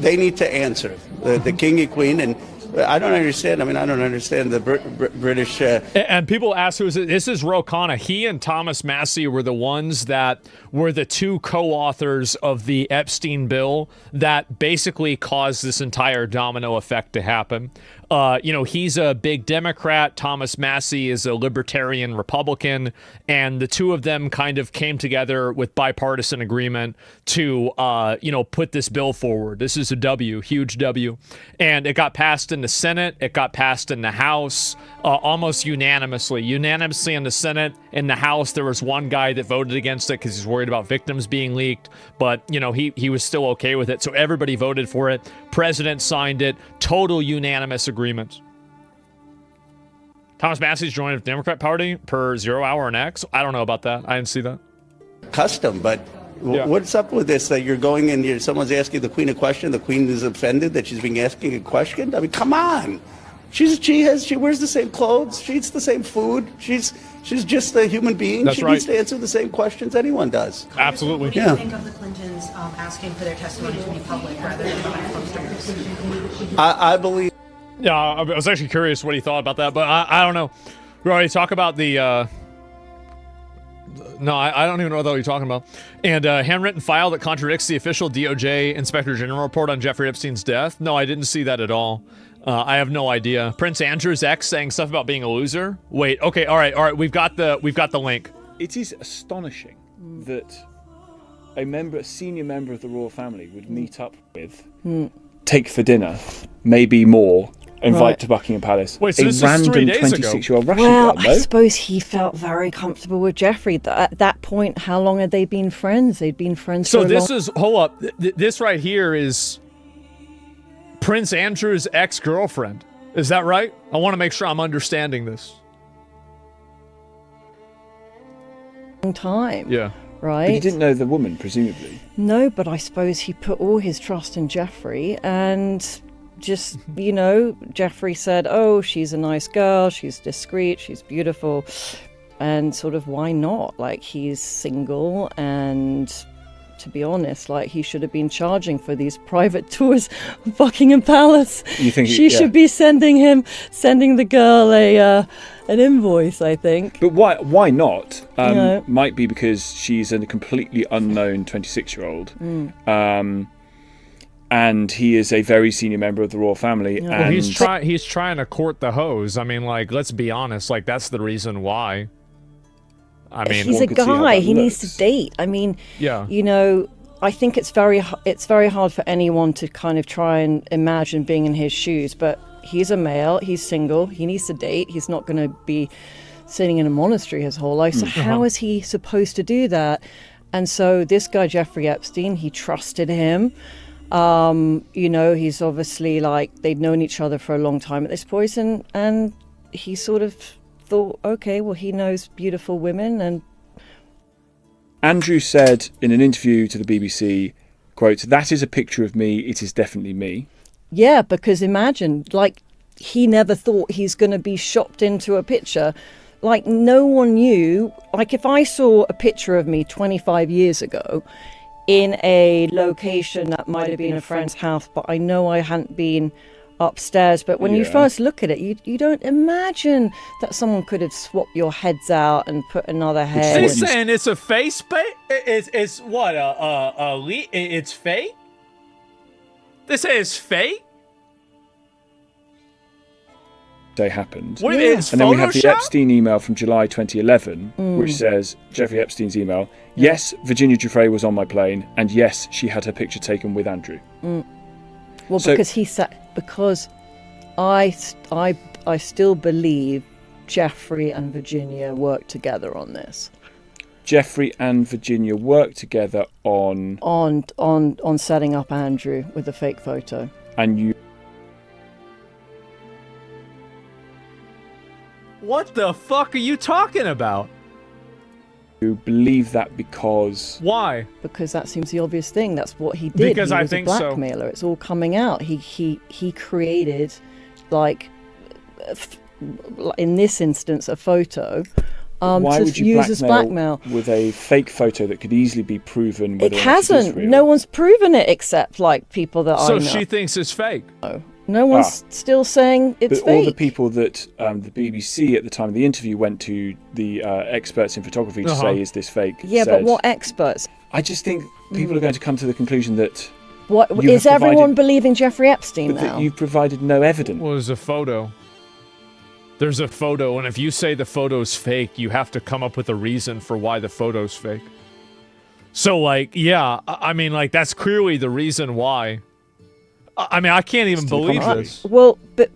They need to answer. The King and Queen, and I don't understand. I mean, I don't understand the British. And people ask who is it? This is Ro Khanna. He and Thomas Massey were the ones that were the two co-authors of the Epstein bill that basically caused this entire domino effect to happen. You know, he's a big Democrat. Thomas Massey is a libertarian Republican. And the two of them kind of came together with bipartisan agreement to, you know, put this bill forward. This is a W, huge W. And it got passed in the Senate. It got passed in the House almost unanimously. Unanimously in the Senate. In the House, there was one guy that voted against it because he's worried about victims being leaked. But, you know, he was still okay with it. So everybody voted for it. President signed it. Total unanimous agreement. Thomas Massey's joined the Democrat Party per 0 Hour and X. I don't know about that. I didn't see that. Custom, but what's up with this? That you're going and someone's asking the Queen a question. The Queen is offended that she's being asking a question. I mean, come on. She wears the same clothes. She eats the same food. She's just a human being. That's she right. needs to answer the same questions anyone does. Absolutely. What do you think of the Clintons asking for their testimony to be public rather than behind closed doors? I believe. Yeah, I was actually curious what he thought about that, but I don't know. We already talk about the. No, I don't even know what you're talking about. And handwritten file that contradicts the official DOJ Inspector General report on Jeffrey Epstein's death. No, I didn't see that at all. I have no idea. Prince Andrew's ex saying stuff about being a loser. Wait, okay, all right. We've got the link. It is astonishing that a senior member of the royal family would meet up with, take for dinner, maybe more, invite to Buckingham Palace. Wait, so this is 3 days ago. 26-year-old Russian Well, girl, no? I suppose he felt very comfortable with Jeffrey. At that point, how long had they been friends? They'd been friends So for a this long... is, hold up, this right here is Prince Andrew's ex-girlfriend. Is that right? I want to make sure I'm understanding this. long time. Yeah. Right? But he didn't know the woman, presumably. No, but I suppose he put all his trust in Jeffrey and just, Jeffrey said, oh, she's a nice girl, she's discreet, she's beautiful, and sort of why not? Like, he's single, and to be honest, like, he should have been charging for these private tours of Buckingham Palace. You think she should be sending the girl an invoice, I think. But why not? Might be because she's a completely unknown 26-year-old. And he is a very senior member of the royal family. Well, and he's trying to court the hose. I mean, like, let's be honest. Like, that's the reason why. I mean, he's a guy. He needs to date. I mean, I think it's very hard for anyone to kind of try and imagine being in his shoes. But he's a male. He's single. He needs to date. He's not going to be sitting in a monostery his whole life. So how is he supposed to do that? And so this guy, Jeffrey Epstein, he trusted him. He's obviously, like, they'd known each other for a long time at this point, and he sort of thought, okay, well, he knows beautiful women. And Andrew said in an interview to the BBC, quote, "That is a picture of me. It is definitely me." Yeah, because imagine, like, he never thought he's going to be shopped into a picture. Like, no one knew. Like, if I saw a picture of me 25 years ago in a location that might have been a friend's house, but I know I hadn't been upstairs. But when you first look at it, you don't imagine that someone could have swapped your heads out and put another head. He's saying it's a face it's what it's fake. They say it's fake. Day happened. What, it's and then we have the Photoshop? Epstein email from July 2011, which says, Jeffrey Epstein's email, yes, Virginia Giuffre was on my plane, and yes, she had her picture taken with Andrew. Well, because he said, because I still believe Jeffrey and Virginia worked together on this. Jeffrey and Virginia worked together on setting up Andrew with a fake photo. And you... What the fuck are you talking about? You believe that because... Why? Because that seems the obvious thing. That's what he did. Because he I was think a so. blackmailer. It's all coming out. He created, like, in this instance, a photo Why to would you use as blackmail. with a fake photo that could easily be proven whether It or not it is hasn't. real? No one's proven it except, like, people that I know. So she thinks it's fake. No one's still saying it's but fake. all the people that the BBC at the time of the interview went to the experts in photography to say, is this fake? Yeah, but what experts? I just think people are going to come to the conclusion that... What is everyone believing Jeffrey Epstein but now? that you've provided no evidence. Well, there's a photo. There's a photo, and if you say the photo's fake, you have to come up with a reason for why the photo's fake. So, like, yeah, I mean, like, that's clearly the reason why. I mean, I can't even believe this. Well, but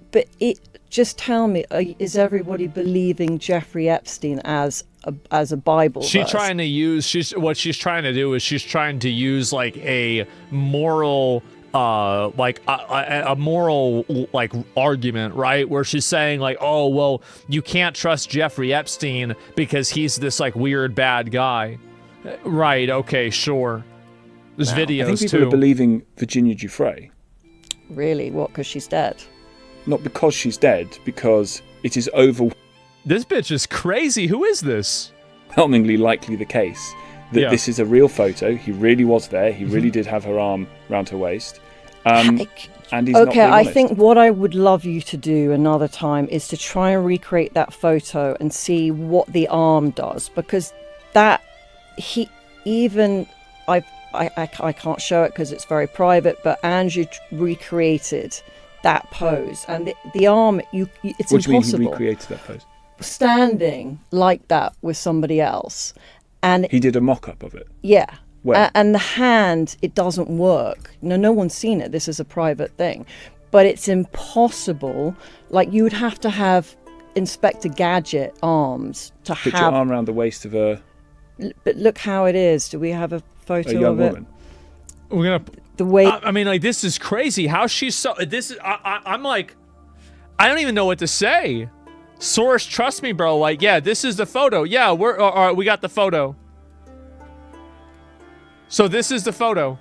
just tell me, is everybody believing Jeffrey Epstein as a Bible She's verse? trying to use. What she's trying to do is she's trying to use, like, a moral a moral like argument, right? Where she's saying like, oh well, you can't trust Jeffrey Epstein because he's this like weird bad guy, right? Okay, sure. There's videos I think people too. are believing Virginia Giuffre. Really? What? Because she's dead? Not because she's dead, because it is overwhelmingly This bitch is crazy. Who is this? likely the case that this is a real photo. He really was there. He really did have her arm round her waist. And he's not being I honest. think what I would love you to do another time is to try and recreate that photo and see what the arm does, because that I can't show it because it's very private, but Andrew recreated that pose, and the arm it's what impossible. What do you mean he recreated that pose? Standing like that with somebody else, and He did a mock-up of it. yeah. Where? And the hand, it doesn't work. No one's seen it. This is a private thing. But it's impossible. Like, you would have to have Inspector Gadget arms to Put have... your arm around the waist of a But look how it is. Do we have a photo young of it? woman. We're gonna. The way... I mean, like, this is crazy. How she's so... This is... I'm like... I don't even know what to say. Source, trust me, bro. Like, yeah, this is the photo. Yeah, we're... All right, we got the photo. So this is the photo.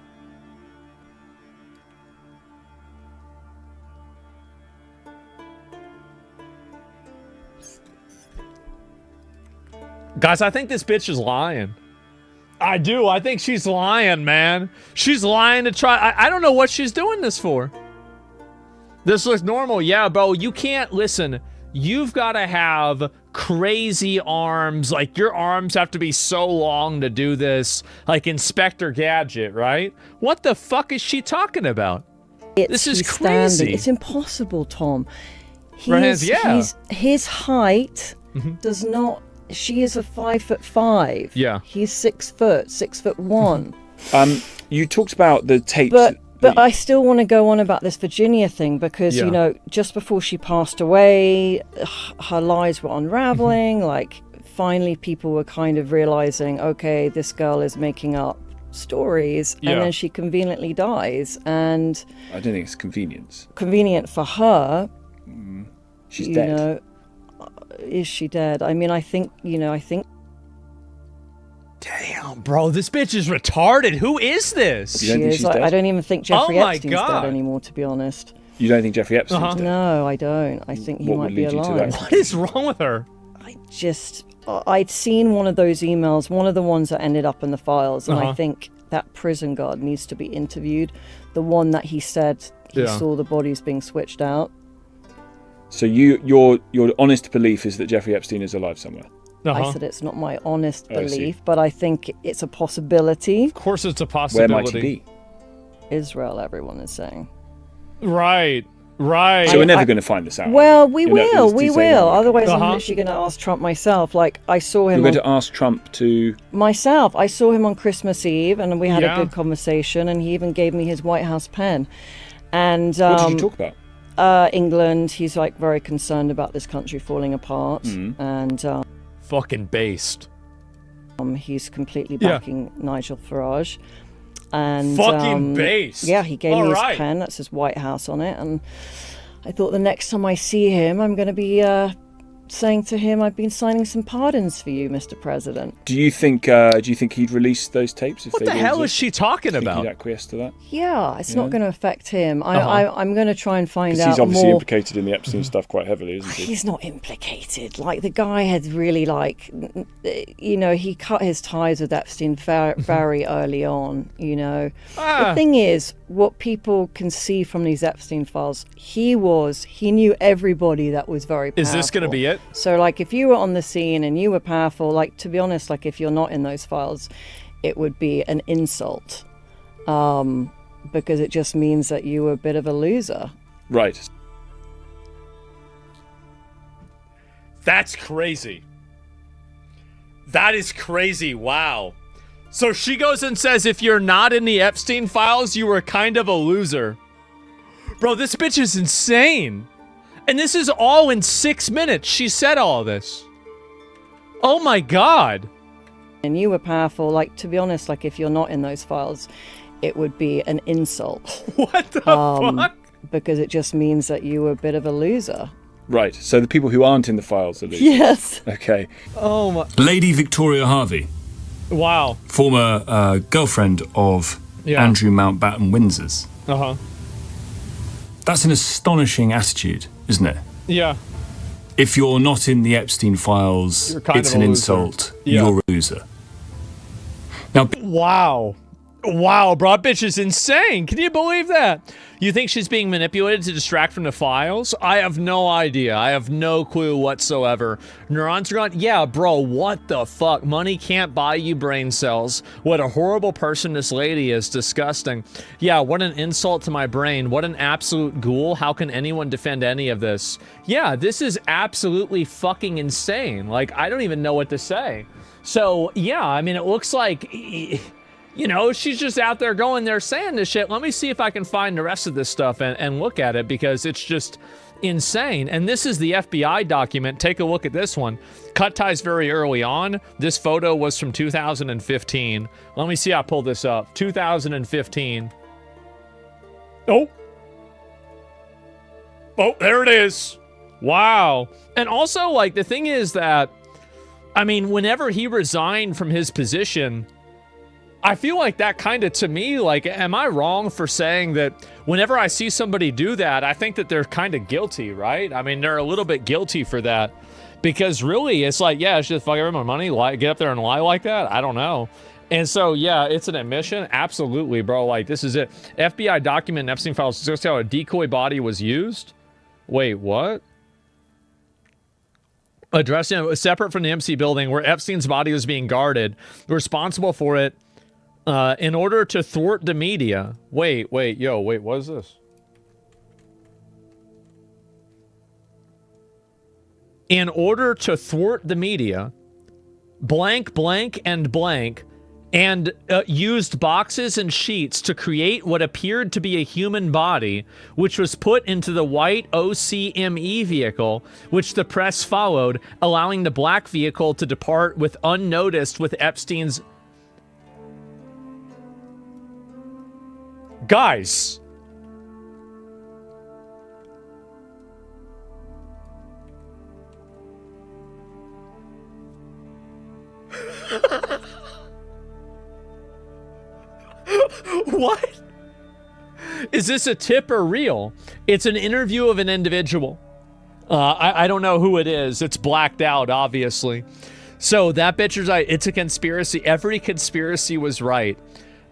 Guys, I think this bitch is lying. I do. I think she's lying, man. She's lying to try. I don't know what she's doing this for. This looks normal. Yeah, bro, you can't listen. You've got to have crazy arms. Like, your arms have to be so long to do this. Like Inspector Gadget, right? What the fuck is she talking about? This is crazy. Standing. It's impossible, Tom. His height does not... She is a 5'5". Yeah. He's 6 foot, 6'1". You talked about the tapes. But I still want to go on about this Virginia thing because, you know, just before she passed away, her lies were unraveling. Like, finally people were kind of realizing, okay, this girl is making up stories. And then she conveniently dies. And I don't think it's convenience. Convenient for her. She's dead. You know, is she dead? I mean, I think... Damn, bro, this bitch is retarded. Who is this? She is. I don't even think Jeffrey Epstein's dead anymore, to be honest. You don't think Jeffrey Epstein's dead? No, I don't. I think he might be alive. What is wrong with her? I'd seen one of those emails, one of the ones that ended up in the files, and I think that prison guard needs to be interviewed. The one that he said he saw the bodies being switched out. So your honest belief is that Jeffrey Epstein is alive somewhere? I said it's not my honest belief, but I think it's a possibility. Of course it's a possibility. Where might he be? Israel, everyone is saying. Right. So we're never going to find this out. Well, we will. Otherwise, I'm literally going to ask Trump myself. Like, I saw him... You're going to ask Trump to... Myself. I saw him on Christmas Eve, and we had a good conversation, and he even gave me his White House pen. And what did you talk about? England. He's, like, very concerned about this country falling apart. And... fucking based. He's completely backing Nigel Farage. And fucking based. Yeah, he gave me his pen. That says White House on it. And I thought the next time I see him, I'm going to be saying to him, "I've been signing some pardons for you, Mr. President." Do you think he'd release those tapes? What the hell is she talking about? He'd acquiesce to that? Yeah, it's not going to affect him. I'm going to try and find out more. He's obviously implicated in the Epstein stuff quite heavily, isn't he? He's not implicated. Like, the guy had really, like, you know, he cut his ties with Epstein very early on, you know. The thing is, what people can see from these Epstein files, he knew everybody that was very powerful. Is this going to be it? So, like, if you were on the scene and you were powerful, like, to be honest, like, if you're not in those files, it would be an insult. Because it just means that you were a bit of a loser. Right. That's crazy. That is crazy. Wow. So she goes and says, if you're not in the Epstein files, you were kind of a loser. Bro, this bitch is insane. And this is all in 6 minutes. She said all this. Oh my God. And you were powerful. Like, to be honest, like, if you're not in those files, it would be an insult. What the fuck? Because it just means that you were a bit of a loser. Right. So the people who aren't in the files are losers. Yes. Okay. Oh my. Lady Victoria Harvey. Wow. Former girlfriend of Andrew Mountbatten Windsor's. Uh-huh. That's an astonishing attitude, isn't it? Yeah. If you're not in the Epstein files, it's an insult. Yeah. You're a loser. Now, wow. Wow, bro, that bitch is insane. Can you believe that? You think she's being manipulated to distract from the files? I have no idea. I have no clue whatsoever. Neurons are gone? Yeah, bro, what the fuck? Money can't buy you brain cells. What a horrible person this lady is. Disgusting. Yeah, what an insult to my brain. What an absolute ghoul. How can anyone defend any of this? Yeah, this is absolutely fucking insane. Like, I don't even know what to say. So, yeah, I mean, it looks like... You know, she's just out there going there saying this shit. Let me see if I can find the rest of this stuff and look at it, because it's just insane. And this is the FBI document. Take a look at this one. Cut ties very early on. This photo was from 2015. Let me see. I pulled this up. 2015. Oh, there it is. Wow. And also, like, the thing is that, I mean, whenever he resigned from his position, I feel like that kind of, to me, like, am I wrong for saying that whenever I see somebody do that, I think that they're kind of guilty, right? I mean, they're a little bit guilty for that, because really, it's like, yeah, it's just fuck everyone money, get up there and lie like that? I don't know. And so, yeah, it's an admission. Absolutely, bro. Like, this is it. FBI document in Epstein files just how a decoy body was used. Wait, what? Addressing separate from the MC building where Epstein's body was being guarded, responsible for it. In order to thwart the media. Wait, what is this? In order to thwart the media, blank, and used boxes and sheets to create what appeared to be a human body, which was put into the white OCME vehicle, which the press followed, allowing the black vehicle to depart with unnoticed with Epstein's... Guys. What? Is this a tip or real? It's an interview of an individual. I don't know who it is. It's blacked out, obviously. So that bitch is right. It's a conspiracy. Every conspiracy was right.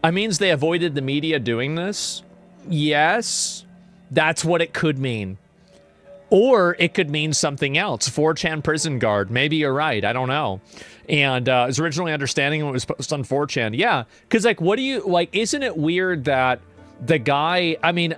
That means they avoided the media doing this? Yes. That's what it could mean. Or it could mean something else. 4chan prison guard. Maybe you're right. I don't know. And I was originally understanding when it was posted on 4chan. Yeah. Because, like, what do you... Like, isn't it weird that the guy... I mean,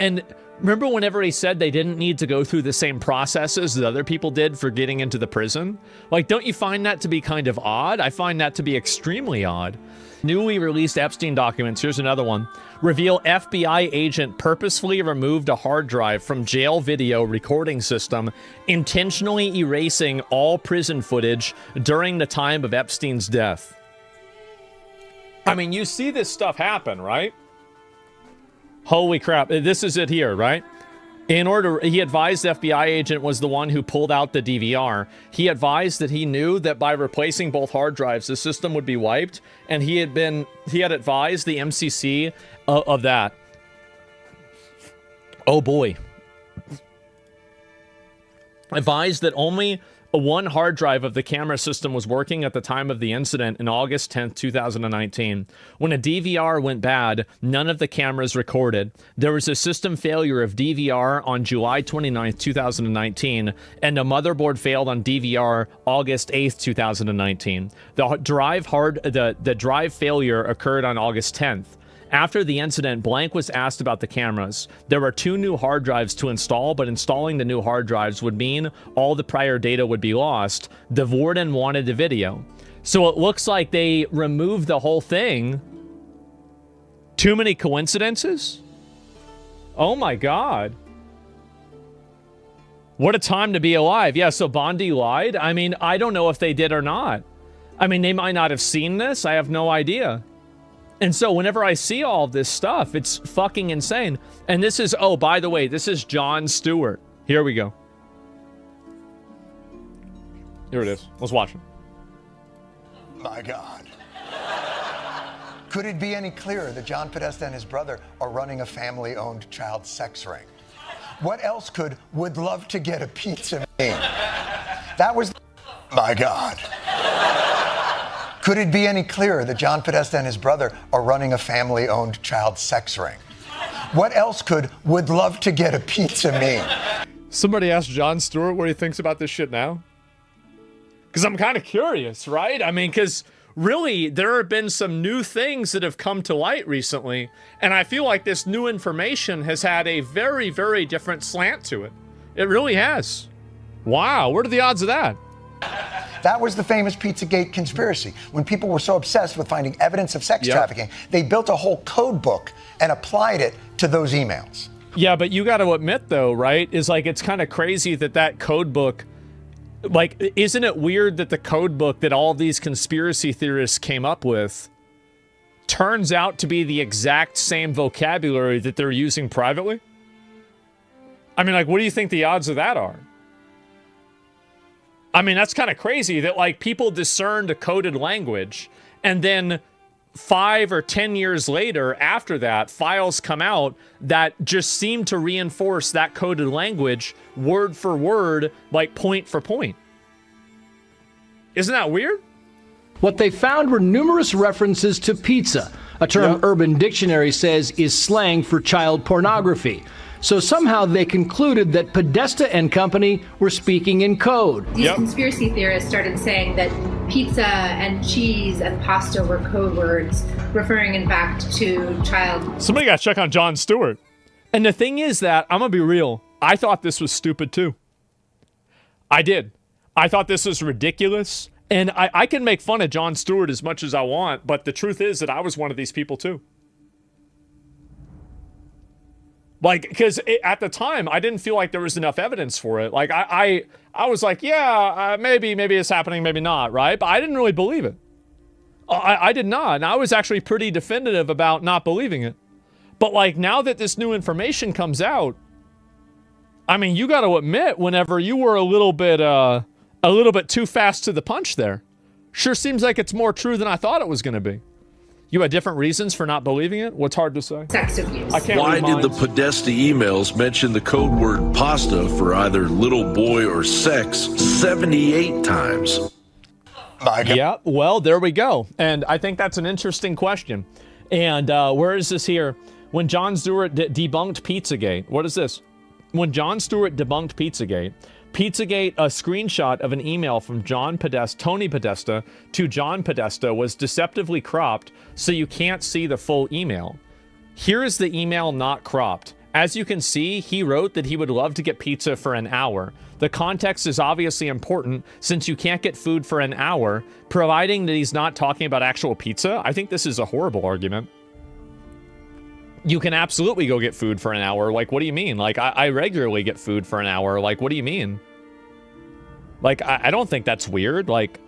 and remember whenever he said they didn't need to go through the same processes that other people did for getting into the prison? Like, don't you find that to be kind of odd? I find that to be extremely odd. Newly released Epstein documents, here's another one, reveal FBI agent purposefully removed a hard drive from jail video recording system, intentionally erasing all prison footage during the time of Epstein's death. I mean, you see this stuff happen, right? Holy crap, this is it here, right? In order, he advised the FBI agent was the one who pulled out the DVR. He advised that he knew that by replacing both hard drives, the system would be wiped, and he had advised the MCC of that. Oh boy. Advised that only one hard drive of the camera system was working at the time of the incident in August 10th, 2019. When a DVR went bad, none of the cameras recorded. There was a system failure of DVR on July 29th, 2019, and a motherboard failed on DVR August 8th, 2019. The drive failure occurred on August 10th. After the incident, Blank was asked about the cameras. There were 2 new hard drives to install, but installing the new hard drives would mean all the prior data would be lost. The warden wanted the video. So it looks like they removed the whole thing. Too many coincidences? Oh my God. What a time to be alive. Yeah, so Bondi lied. I mean, I don't know if they did or not. I mean, they might not have seen this. I have no idea. And so whenever I see all this stuff, it's fucking insane. And this is, oh, by the way, this is Jon Stewart. Here we go. Here it is. Let's watch it. My God. Could it be any clearer that John Podesta and his brother are running a family-owned child sex ring? What else could would love to get a pizza mean? That was, my God. Could it be any clearer that John Podesta and his brother are running a family-owned child sex ring? What else could would love to get a pizza mean? Somebody asked Jon Stewart what he thinks about this shit now. Because I'm kind of curious, right? I mean, because really, there have been some new things that have come to light recently, and I feel like this new information has had a very, very different slant to it. It really has. Wow, what are the odds of that? That was the famous Pizzagate conspiracy. When people were so obsessed with finding evidence of sex trafficking, they built a whole code book and applied it to those emails. Yeah, but you got to admit, though, right, is like it's kind of crazy that code book, like, isn't it weird that the code book that all these conspiracy theorists came up with turns out to be the exact same vocabulary that they're using privately? I mean, like, what do you think the odds of that are? I mean, that's kind of crazy that, like, people discerned a coded language, and then 5 or 10 years later, after that, files come out that just seem to reinforce that coded language word for word, like point for point. Isn't that weird? What they found were numerous references to pizza, a term Urban Dictionary says is slang for child pornography. So somehow they concluded that Podesta and company were speaking in code. These conspiracy theorists started saying that pizza and cheese and pasta were code words, referring in fact to child. Somebody got to check on Jon Stewart. And the thing is that, I'm going to be real, I thought this was stupid too. I did. I thought this was ridiculous. And I can make fun of Jon Stewart as much as I want, but the truth is that I was one of these people too. Like, because at the time, I didn't feel like there was enough evidence for it. Like, I was like, yeah, maybe it's happening, maybe not, right? But I didn't really believe it. I did not. And I was actually pretty definitive about not believing it. But, like, now that this new information comes out, I mean, you got to admit, whenever you were a little bit too fast to the punch there, sure seems like it's more true than I thought it was going to be. You had different reasons for not believing it? What's hard to say? Sex abuse. Why did the Podesta emails mention the code word pasta for either little boy or sex 78 times? Yeah, well, there we go. And I think that's an interesting question. And where is this here? When Jon Stewart debunked Pizzagate. What is this? When Jon Stewart debunked Pizzagate, a screenshot of an email from Tony Podesta to John Podesta was deceptively cropped so you can't see the full email. Here is the email not cropped. As you can see, he wrote that he would love to get pizza for an hour. The context is obviously important since you can't get food for an hour, providing that he's not talking about actual pizza. I think this is a horrible argument. You can absolutely go get food for an hour. Like, what do you mean? Like, I regularly get food for an hour. Like, what do you mean? Like, I don't think that's weird. Like,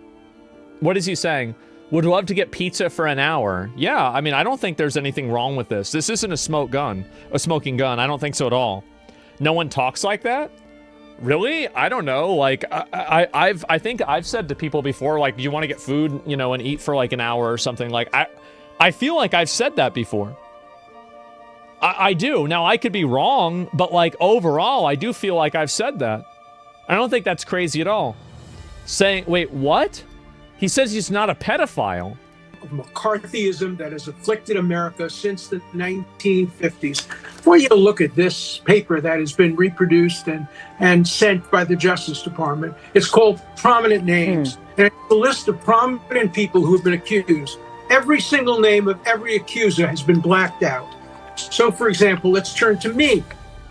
what is he saying? Would love to get pizza for an hour. Yeah, I mean, I don't think there's anything wrong with this. This isn't a smoking gun. I don't think so at all. No one talks like that? Really? I don't know. Like, I think I've said to people before, like, do you want to get food, you know, and eat for like an hour or something? Like, I feel like I've said that before. I do. Now, I could be wrong, but like overall, I do feel like I've said that. I don't think that's crazy at all. Saying, wait, what? He says he's not a pedophile. Of McCarthyism that has afflicted America since the 1950s. I want you to look at this paper that has been reproduced and sent by the Justice Department. It's called Prominent Names. And it's a list of prominent people who have been accused. Every single name of every accuser has been blacked out. So, for example, let's turn to me.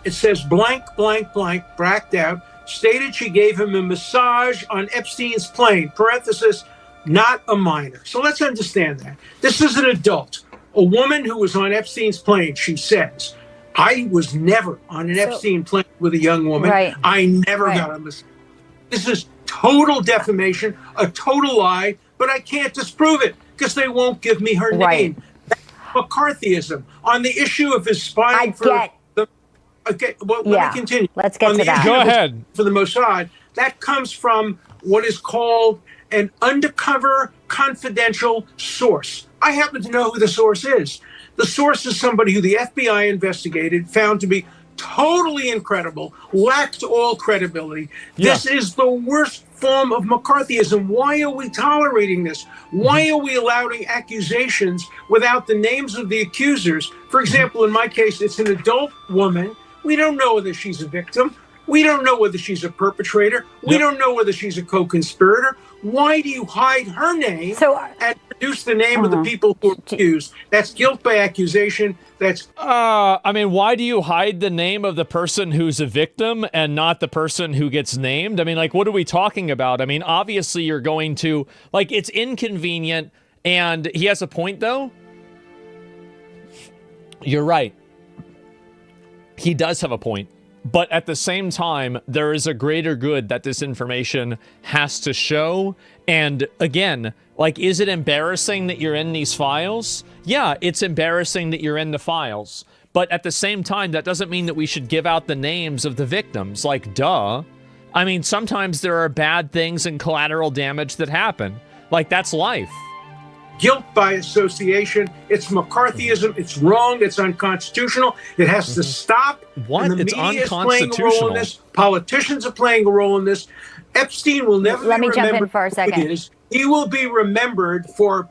It says blank, blank, blank, blacked out, stated she gave him a massage on Epstein's plane, parenthesis, not a minor. So let's understand that. This is an adult, a woman who was on Epstein's plane. She says, I was never on an Epstein plane with a young woman. Right. I never got a massage. This is total defamation, a total lie, but I can't disprove it because they won't give me her name. McCarthyism on the issue of his spying for the. Okay, well, let me continue. Let's get on to the that. issue Go of ahead. for the Mossad, that comes from what is called an undercover confidential source. I happen to know who the source is. The source is somebody who the FBI investigated, found to be totally incredible, lacked all credibility. Yeah. This is the worst form of McCarthyism. Why are we tolerating this? Why are we allowing accusations without the names of the accusers? For example, in my case, it's an adult woman. We don't know whether she's a victim. We don't know whether she's a perpetrator. We don't know whether she's a co-conspirator. Why do you hide her name and produce the name of the people who are accused? That's guilt by accusation. That's I mean, why do you hide the name of the person who's a victim and not the person who gets named? I mean, like, what are we talking about? I mean, obviously you're going to, like, it's inconvenient, and he has a point, though. You're right. He does have a point. But at the same time, there is a greater good that this information has to show. And again, like, is it embarrassing that you're in these files? Yeah, it's embarrassing that you're in the files. But at the same time, that doesn't mean that we should give out the names of the victims. Like, duh. I mean, sometimes there are bad things and collateral damage that happen. Like, that's life. guilt by association. It's McCarthyism. It's wrong. It's unconstitutional. It has to stop. What? And the It's media is playing a role in this. Politicians are playing a role in this. Epstein will never Let be me jump in remembered for a for who second. he is. He will be remembered for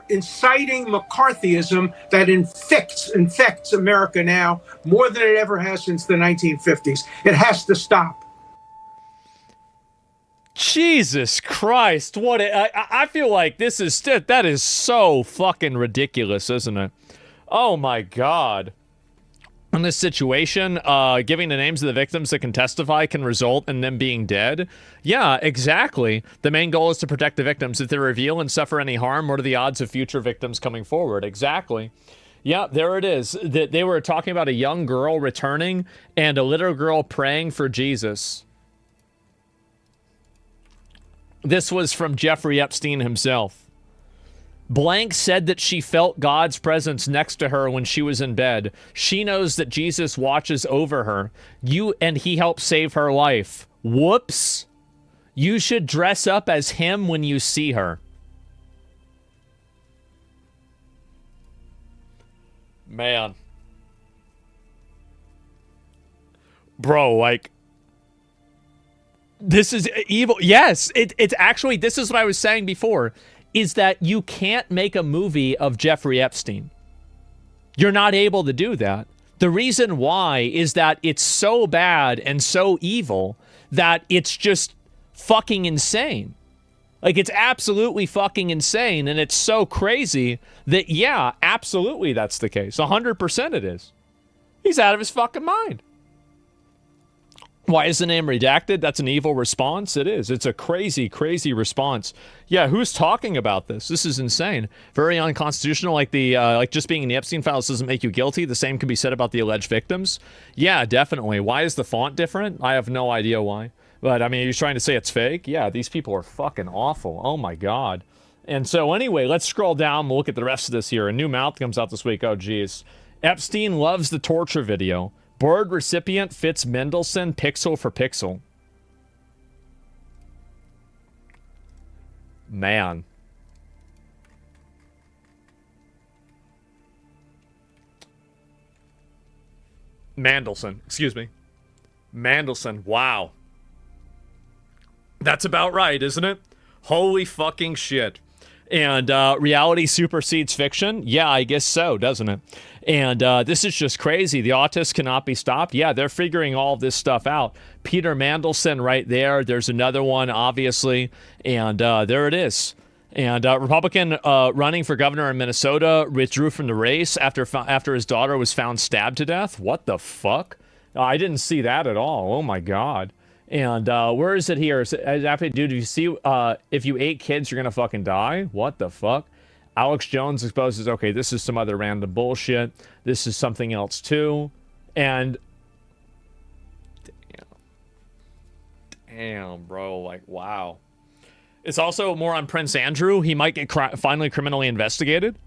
inciting McCarthyism that infects America now more than it ever has since the 1950s. It has to stop. Jesus Christ! I feel like that is so fucking ridiculous, isn't it? Oh my God! In this situation, giving the names of the victims that can testify can result in them being dead. Yeah, exactly. The main goal is to protect the victims. If they reveal and suffer any harm, what are the odds of future victims coming forward? Exactly. Yeah, there it is. They were talking about a young girl returning and a little girl praying for Jesus. This was from Jeffrey Epstein himself. Blank said that she felt God's presence next to her when she was in bed. She knows that Jesus watches over her. And he helped save her life. Whoops. You should dress up as him when you see her. Man. Bro, like, this is evil. Yes, it's actually, this is what I was saying before, is that you can't make a movie of Jeffrey Epstein. You're not able to do that. The reason why is that it's so bad and so evil that it's just fucking insane. Like, it's absolutely fucking insane, and it's so crazy that, yeah, absolutely that's the case. 100% it is. He's out of his fucking mind. Why is the name redacted? That's an evil response. It is. It's a crazy, crazy response. Yeah, who's talking about this? This is insane. Very unconstitutional. Like just being in the Epstein files doesn't make you guilty. The same can be said about the alleged victims. Yeah, definitely. Why is the font different? I have no idea why. But I mean, you're trying to say it's fake? Yeah, these people are fucking awful. Oh my God. And so anyway, let's scroll down. We'll look at the rest of this here. A new mouth comes out this week. Oh geez. Epstein loves the torture video. Board recipient fits Mendelsohn pixel for pixel. Man. Mandelson, excuse me. Mandelson, wow. That's about right, isn't it? Holy fucking shit. And reality supersedes fiction? Yeah, I guess so, doesn't it? And this is just crazy. The autists cannot be stopped. Yeah, they're figuring all this stuff out. Peter Mandelson right there. There's another one, obviously. And there it is. And Republican running for governor in Minnesota withdrew from the race after his daughter was found stabbed to death. What the fuck? I didn't see that at all. Oh, my God. And where is it here? Dude, if you see, if you ate kids, you're going to fucking die? What the fuck? Alex Jones exposes, okay, this is some other random bullshit. This is something else too. And damn, bro, like, wow. It's also more on Prince Andrew. He might get finally criminally investigated,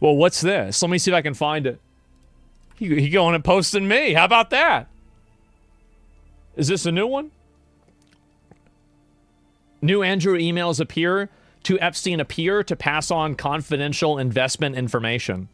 Well, what's this? Let me see if I can find it. He going and posting me. How about that? Is this a new one? New Andrew emails appear to Epstein appear to pass on confidential investment information.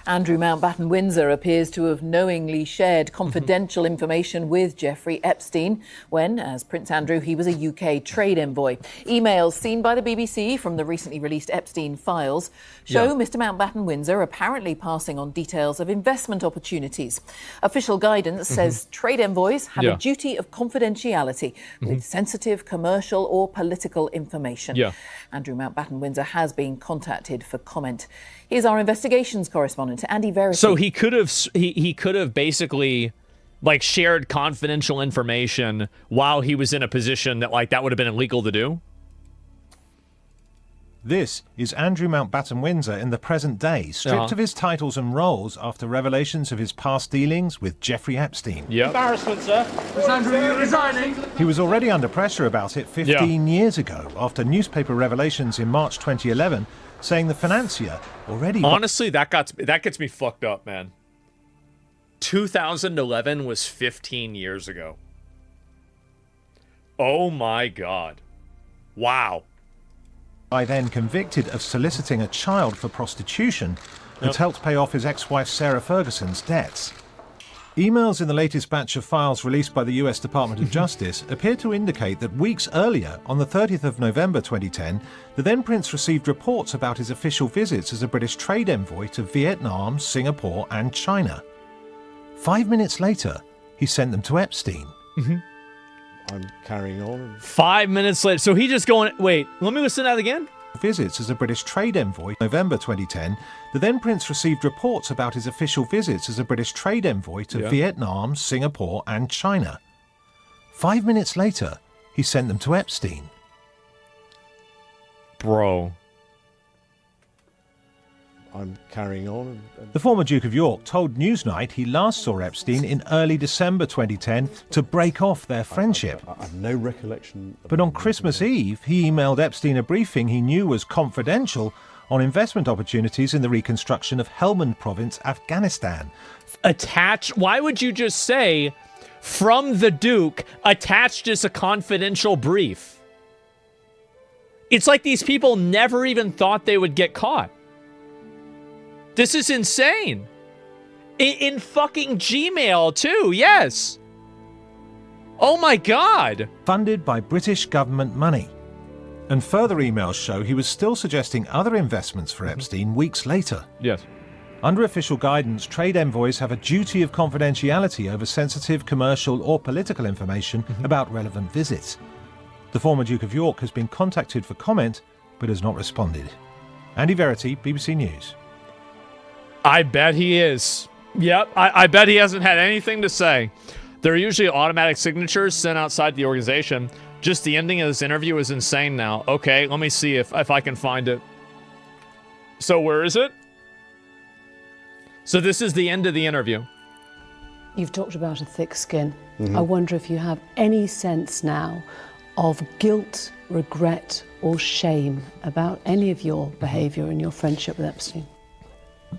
Andrew Mountbatten Windsor appears to have knowingly shared confidential information with Jeffrey Epstein when, as Prince Andrew, he was a UK trade envoy. Emails seen by the BBC from the recently released Epstein files show Mr. Mountbatten Windsor apparently passing on details of investment opportunities. Official guidance says trade envoys have a duty of confidentiality with sensitive commercial or political information. Andrew Mountbatten Windsor has been contacted for comment. Here's our investigations correspondent, Andy Verity. So he could have basically like shared confidential information while he was in a position that like that would have been illegal to do. This is Andrew Mountbatten Windsor in the present day, stripped of his titles and roles after revelations of his past dealings with Jeffrey Epstein. Embarrassment, sir. Prince Andrew, are you resigning? He was already under pressure about it 15 years ago after newspaper revelations in March 2011 saying the financier already... Honestly, that gets me fucked up, man. 2011 was 15 years ago. Oh my God. Wow. I then convicted of soliciting a child for prostitution and helped pay off his ex-wife Sarah Ferguson's debts. Emails in the latest batch of files released by the US Department of Justice appear to indicate that weeks earlier, on the 30th of November 2010, the then Prince received reports about his official visits as a British trade envoy to Vietnam, Singapore and China. 5 minutes later, he sent them to Epstein. I'm carrying on. 5 minutes later. So he just going, wait, let me listen to that again. Visits as a British trade envoy. November 2010, the then Prince received reports about his official visits as a British trade envoy to Vietnam, Singapore and China. 5 minutes later, he sent them to Epstein. Bro. I'm carrying on. The former Duke of York told Newsnight he last saw Epstein in early December 2010 to break off their friendship. I have no recollection. But on Christmas Eve, he emailed Epstein a briefing he knew was confidential on investment opportunities in the reconstruction of Helmand Province, Afghanistan. Why would you just say, from the Duke, attached as a confidential brief? It's like these people never even thought they would get caught. This is insane. In fucking Gmail, too, yes. Oh my God. Funded by British government money. And further emails show he was still suggesting other investments for Epstein weeks later. Yes. Under official guidance, trade envoys have a duty of confidentiality over sensitive commercial or political information about relevant visits. The former Duke of York has been contacted for comment, but has not responded. Andy Verity, BBC News. I bet he is. Yep, I bet he hasn't had anything to say. There are usually automatic signatures sent outside the organization. Just the ending of this interview is insane now. Okay, let me see if I can find it. So where is it? So this is the end of the interview. You've talked about a thick skin. I wonder if you have any sense now of guilt, regret, or shame about any of your behavior and your friendship with Epstein.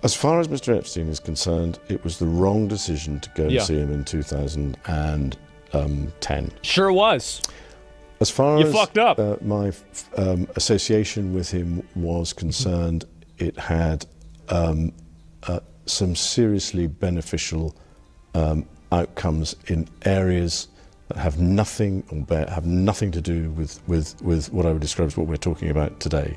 As far as Mr. Epstein is concerned, it was the wrong decision to go and see him in 2010. Sure was. As far as fucked up. My association with him was concerned, it had some seriously beneficial outcomes in areas that have nothing to do with what I would describe as what we're talking about today.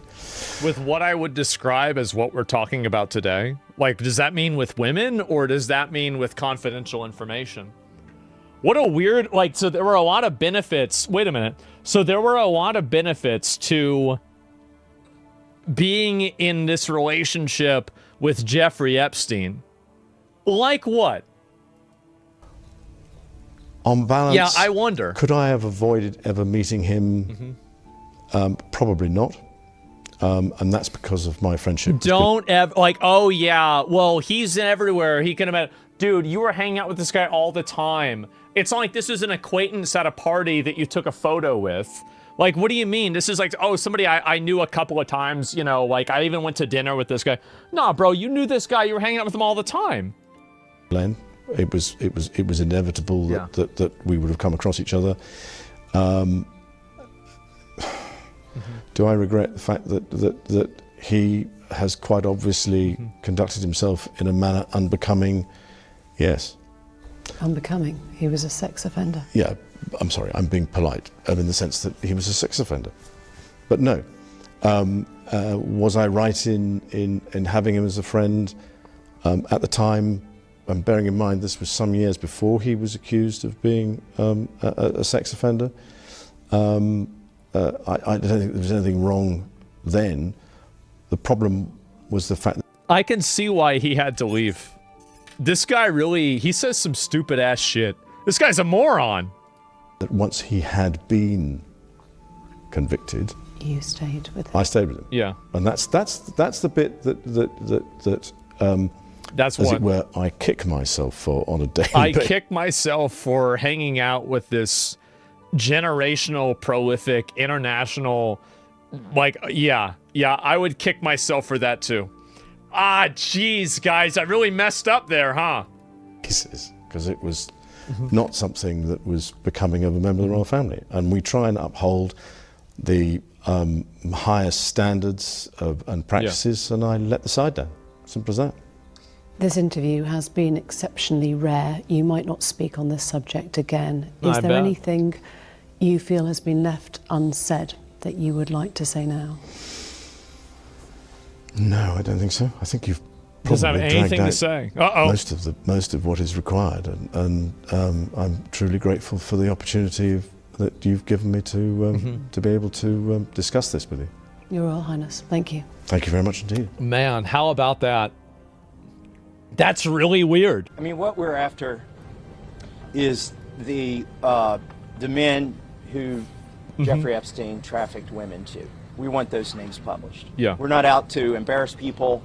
With what I would describe as what we're talking about today? Like, does that mean with women, or does that mean with confidential information? What a weird, so there were a lot of benefits. Wait a minute. So there were a lot of benefits to being in this relationship with Jeffrey Epstein. Like what? On balance, yeah, I wonder. Could I have avoided ever meeting him? Probably not. And that's because of my friendship. Don't ever, oh yeah, well, he's everywhere. He can imagine. Dude, you were hanging out with this guy all the time. It's not like this is an acquaintance at a party that you took a photo with. Like, what do you mean? This is like, oh, somebody I knew a couple of times, you know, like I even went to dinner with this guy. Nah, bro, you knew this guy. You were hanging out with him all the time. Len, it was inevitable that we would have come across each other. Do I regret the fact that he has quite obviously conducted himself in a manner unbecoming? Yes. Unbecoming? He was a sex offender. Yeah, I'm sorry, I'm being polite, in the sense that he was a sex offender. But no. Was I right in having him as a friend? At the time, and bearing in mind this was some years before he was accused of being a sex offender, I don't think there was anything wrong then. The problem was the fact that I can see why he had to leave. This guy really, he says some stupid ass shit. This guy's a moron. That once he had been convicted, you stayed with him. I stayed with him. Yeah. And that's the bit that that's as what it were, I kick myself for on a daily I basis. kick myself for hanging out with this generational, prolific, international, like, yeah, I would kick myself for that too. Ah, jeez, guys, I really messed up there, huh? Because it was not something that was becoming of a member of the royal family. And we try and uphold the highest standards and practices, and I let the side down. Simple as that. This interview has been exceptionally rare. You might not speak on this subject again. Is there anything you feel has been left unsaid that you would like to say now? No, I don't think so. I think you've doesn't have probably anything dragged to out say. most of what is required, and I'm truly grateful for the opportunity that you've given me to be able to discuss this with you. Your Royal Highness, thank you. Thank you very much indeed. Man, how about that? That's really weird. I mean, what we're after is the men who Jeffrey Epstein trafficked women to. We want those names published. Yeah. We're not out to embarrass people.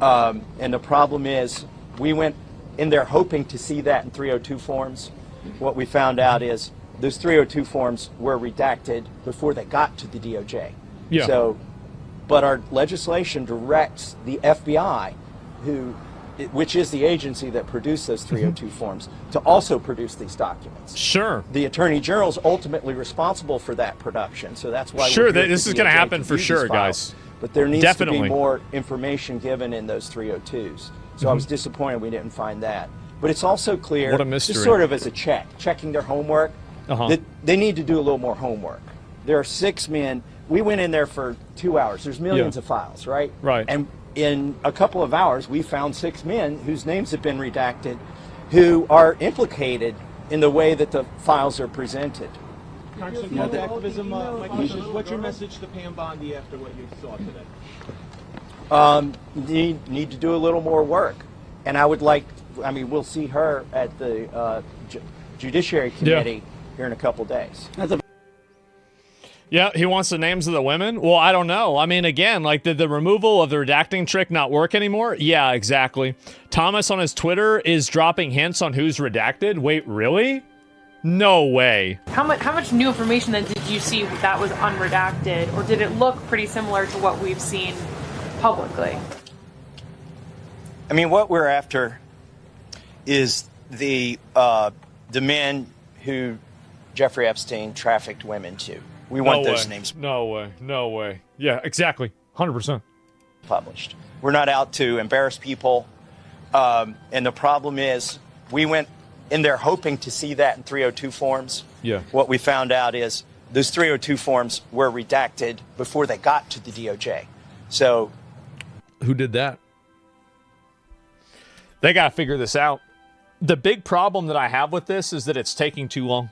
And the problem is, we went in there hoping to see that in 302 forms. What we found out is those 302 forms were redacted before they got to the DOJ. Yeah. So, but our legislation directs the FBI, which is the agency that produced those 302 forms, to also produce these documents. Sure. The Attorney General is ultimately responsible for that production, so that's why. Sure, we're here this at is the going to DOJ happen for do sure, these files. guys. But there needs to be Definitely. more information given in those 302s. So I was disappointed we didn't find that. But it's also clear, What a mystery. just sort of as a checking their homework, that they need to do a little more homework. There are 6 men. We went in there for 2 hours. There's millions of files, right? Right. And in a couple of hours, we found 6 men whose names have been redacted, who are implicated in the way that the files are presented. Activism, my question is, what's your message to Pam Bondi after what you saw today? Need to do a little more work. And I would like, we'll see her at the Judiciary Committee here in a couple days. Yeah, he wants the names of the women? Well, I don't know. I mean, again, like, did the removal of the redacting trick not work anymore? Yeah, exactly. Thomas on his Twitter is dropping hints on who's redacted. Wait, really? No way. How much new information then did you see that was unredacted, or did it look pretty similar to what we've seen publicly? I mean, what we're after is the men who Jeffrey Epstein trafficked women to. We want those names No way. No way. Yeah, exactly. 100%. published. We're not out to embarrass people. And the problem is, we went in there hoping to see that in 302 forms. Yeah. What we found out is those 302 forms were redacted before they got to the DOJ. So, who did that? They got to figure this out. The big problem that I have with this is that it's taking too long.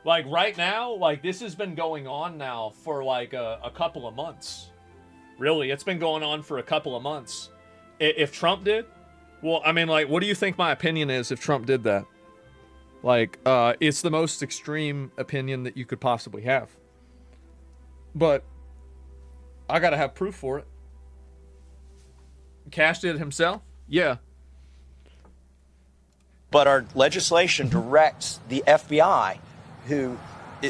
Like, right now, like, this has been going on now for, like, a couple of months. Really, it's been going on for a couple of months. If Trump did, well, I mean, like, what do you think my opinion is if Trump did that? Like, it's the most extreme opinion that you could possibly have. But I got to have proof for it. Cash did it himself? Yeah. but our legislation directs the FBI,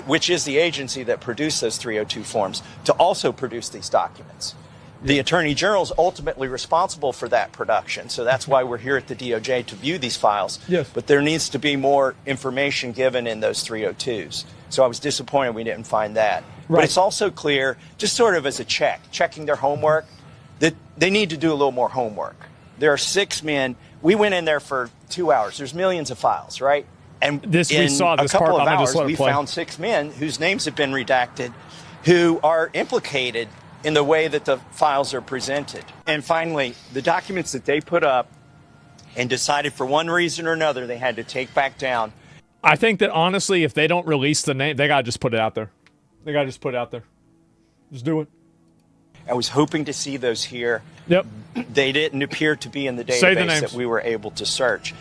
which is the agency that produced those 302 forms, to also produce these documents. The Attorney General is ultimately responsible for that production, so that's why we're here at the DOJ to view these files. Yes. But there needs to be more information given in those 302s. So I was disappointed we didn't find that. Right. But it's also clear, just sort of as a checking their homework, that they need to do a little more homework. There are 6 men. We went in there for 2 hours. There's millions of files, right? And we saw this a couple part. of I'm gonna just hours, let it we play. found 6 men whose names have been redacted, who are implicated in the way that the files are presented. And finally, the documents that they put up and decided for one reason or another they had to take back down. I think that honestly, if they don't release the name, they gotta just put it out there. They gotta just put it out there. Just do it. I was hoping to see those here. Yep. They didn't appear to be in the Say the database names. that we were able to search.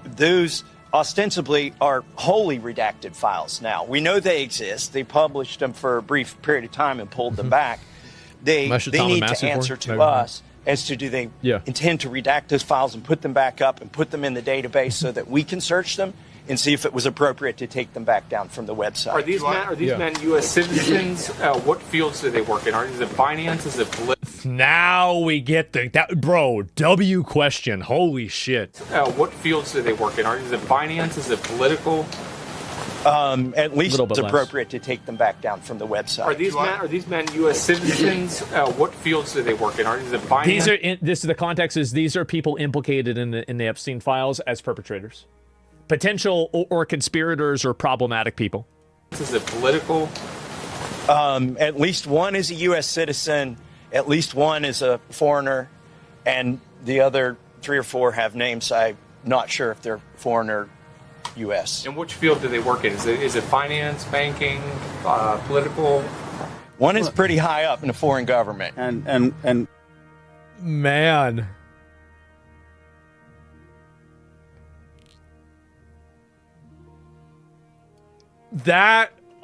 Those ostensibly are wholly redacted files now. We know they exist. They published them for a brief period of time and pulled them back. They need to answer to us as to do they intend to redact those files and put them back up and put them in the database so that we can search them and see if it was appropriate to take them back down from the website. Are these men U.S. citizens? What fields do they work in? Is it finance? Is it political? Now we get that, bro. W question. Holy shit. What fields do they work in? Is it finance? Is it political? At least Little bit it's less. appropriate to take them back down from the website. Are these men U.S. citizens? What fields do they work in? Is it finance? The context is these are people implicated in the Epstein files as perpetrators, potential or conspirators or problematic people. Is it political? At least one is a U.S. citizen. At least one is a foreigner, and the other 3 or 4 have names. I'm not sure if they're foreign or U.S. In which field do they work in? Is it finance, banking, political? One is pretty high up in a foreign government. And man.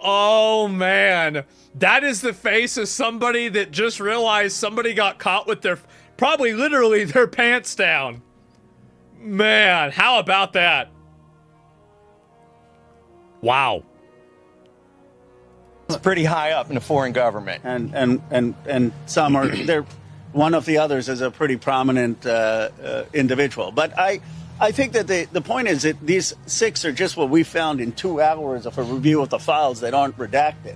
Oh man. That is the face of somebody that just realized somebody got caught with probably literally their pants down. Man, how about that? Wow. It's pretty high up in a foreign government. And some are, they're, one of the others is a pretty prominent individual. But I think that the point is that these 6 are just what we found in 2 hours of a review of the files that aren't redacted.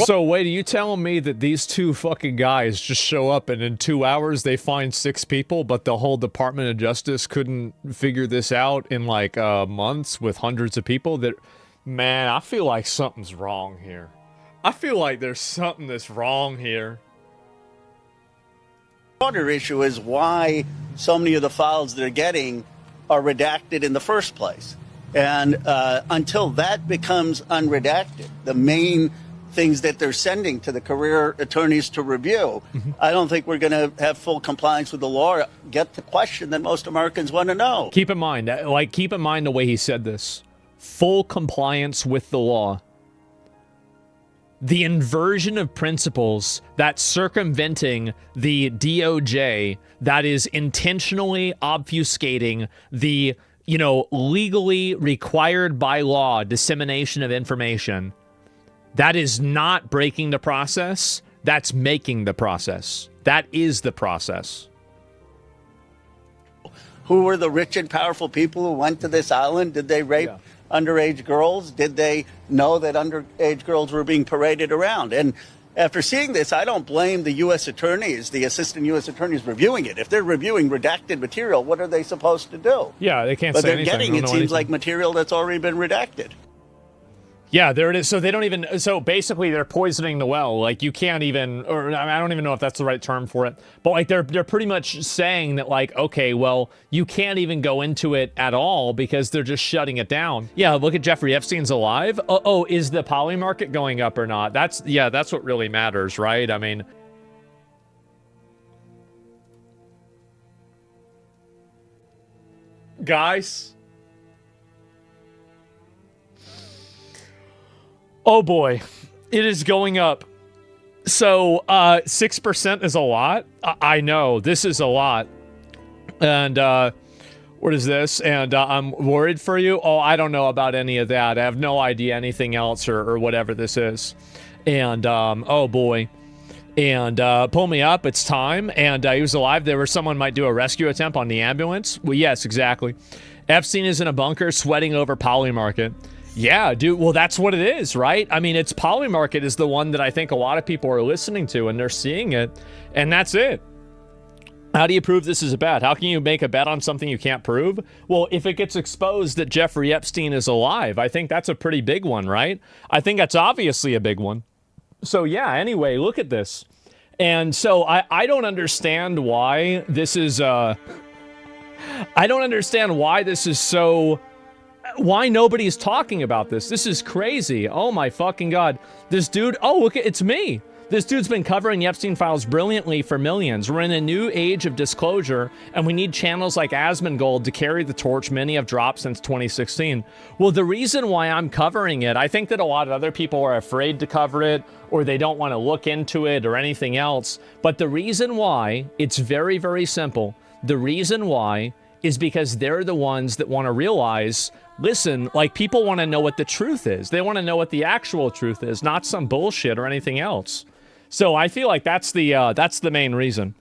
So wait, are you telling me that these 2 fucking guys just show up and in 2 hours they find 6 people, but the whole Department of Justice couldn't figure this out in like months with hundreds of people? Man, I feel like something's wrong here. I feel like there's something that's wrong here. The broader issue is why so many of the files they're getting are redacted in the first place. And until that becomes unredacted, the main things that they're sending to the career attorneys to review, I don't think we're going to have full compliance with the law, get the question that most Americans want to know. Keep in mind the way he said this. Full compliance with the law. The inversion of principles that's circumventing the DOJ, that is intentionally obfuscating the, legally required by law dissemination of information. That is not breaking the process. That's making the process. That is the process. Who were the rich and powerful people who went to this island? Did they rape underage girls? Did they know that underage girls were being paraded around? And after seeing this, I don't blame the U.S. attorneys, the assistant U.S. attorneys reviewing it. If they're reviewing redacted material, what are they supposed to do? Yeah, they can't but say they're anything. getting, They it don't know seems anything. like material that's already been redacted. Yeah, there it is. So they don't even, so basically they're poisoning the well. Like you can't even, or I don't even know if that's the right term for it, but like they're pretty much saying that like, okay, well, you can't even go into it at all because they're just shutting it down. Yeah, look at Jeffrey Epstein's alive. Oh, is the poly market going up or not? That's what really matters, right? I mean, guys. Oh boy, it is going up. So 6% is a lot. I know this is a lot. And What is this? And I'm worried for you. Oh, I don't know about any of that. I have no idea anything else or whatever this is. And oh boy. And pull me up. It's time. And he was alive. Someone might do a rescue attempt on the ambulance. Well, yes, exactly. Epstein is in a bunker sweating over Polymarket. Yeah, dude. Well, that's what it is, right? I mean, it's Polymarket is the one that I think a lot of people are listening to and they're seeing it. And that's it. How do you prove this is a bet? How can you make a bet on something you can't prove? Well, if it gets exposed that Jeffrey Epstein is alive, I think that's a pretty big one, right? I think that's obviously a big one. So yeah, anyway, look at this. And so I don't understand why this is, I don't understand why this is so, why nobody's talking about this. This is crazy. Oh my fucking God. This dude, oh, look, it's me. This dude's been covering the Epstein files brilliantly for millions. We're in a new age of disclosure, and we need channels like Asmongold to carry the torch many have dropped since 2016. Well, the reason why I'm covering it, I think that a lot of other people are afraid to cover it, or they don't want to look into it or anything else. But the reason why, it's very, very simple. The reason why is because they're the ones that want to realize, listen, like people want to know what the truth is. They want to know what the actual truth is, not some bullshit or anything else. So I feel like that's the main reason.